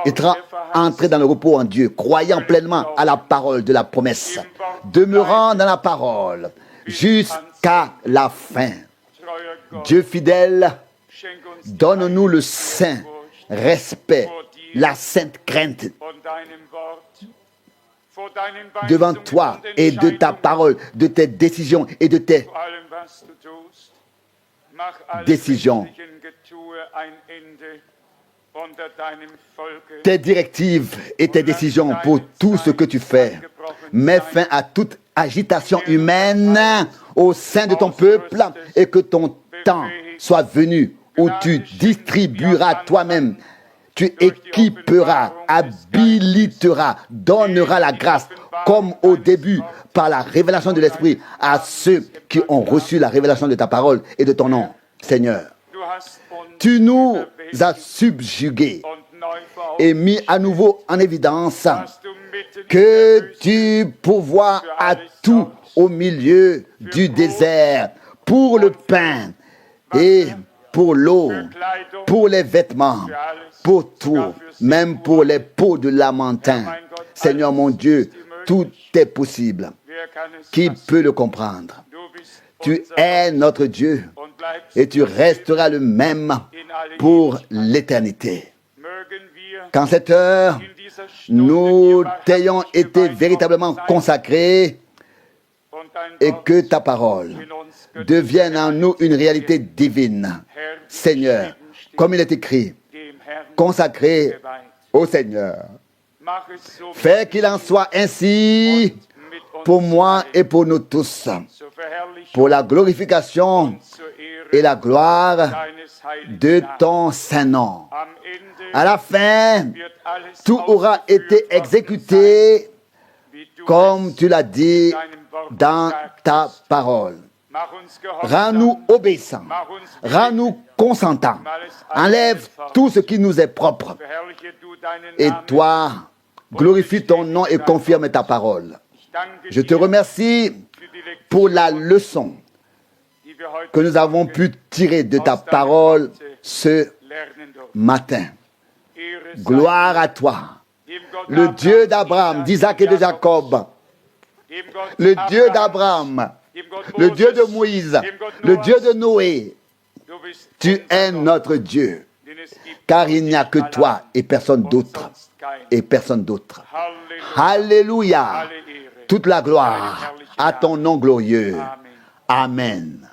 étant entré dans le repos en Dieu, croyant pleinement à la parole de la promesse, demeurant dans la parole jusqu'à la fin. Dieu fidèle, donne-nous le saint respect, la sainte crainte devant toi et de ta parole, de tes décisions et de tes décisions. Tes directives et tes décisions pour tout ce que tu fais. Mets fin à toute agitation humaine au sein de ton peuple et que ton temps soit venu où tu distribueras toi-même, tu équiperas, habiliteras, donneras la grâce, comme au début, par la révélation de l'Esprit, à ceux qui ont reçu la révélation de ta parole et de ton nom, Seigneur. Tu nous as subjugués et mis à nouveau en évidence que tu pourvois à tout au milieu du désert, pour le pain et pour l'eau, pour les vêtements, pour tout, même pour les peaux de lamentin. Seigneur mon Dieu, tout est possible. Qui peut le comprendre? Tu es notre Dieu et tu resteras le même pour l'éternité. Qu'en cette heure, nous t'ayons été véritablement consacrés et que ta parole devienne en nous une réalité divine. Seigneur, comme il est écrit, consacré au Seigneur. Fais qu'il en soit ainsi pour moi et pour nous tous, pour la glorification et la gloire de ton Saint-Nom. À la fin, tout aura été exécuté comme tu l'as dit dans ta parole. Rends-nous obéissants, rends-nous consentants, enlève tout ce qui nous est propre. Et toi, glorifie ton nom et confirme ta parole. Je te remercie pour la leçon que nous avons pu tirer de ta parole ce matin. Gloire à toi, le Dieu d'Abraham, d'Isaac et de Jacob, le Dieu d'Abraham, le Dieu de Moïse, le Dieu de Noé. Tu es notre Dieu, car il n'y a que toi et personne d'autre. Et personne d'autre. Alléluia. Toute la gloire à ton nom glorieux. Amen.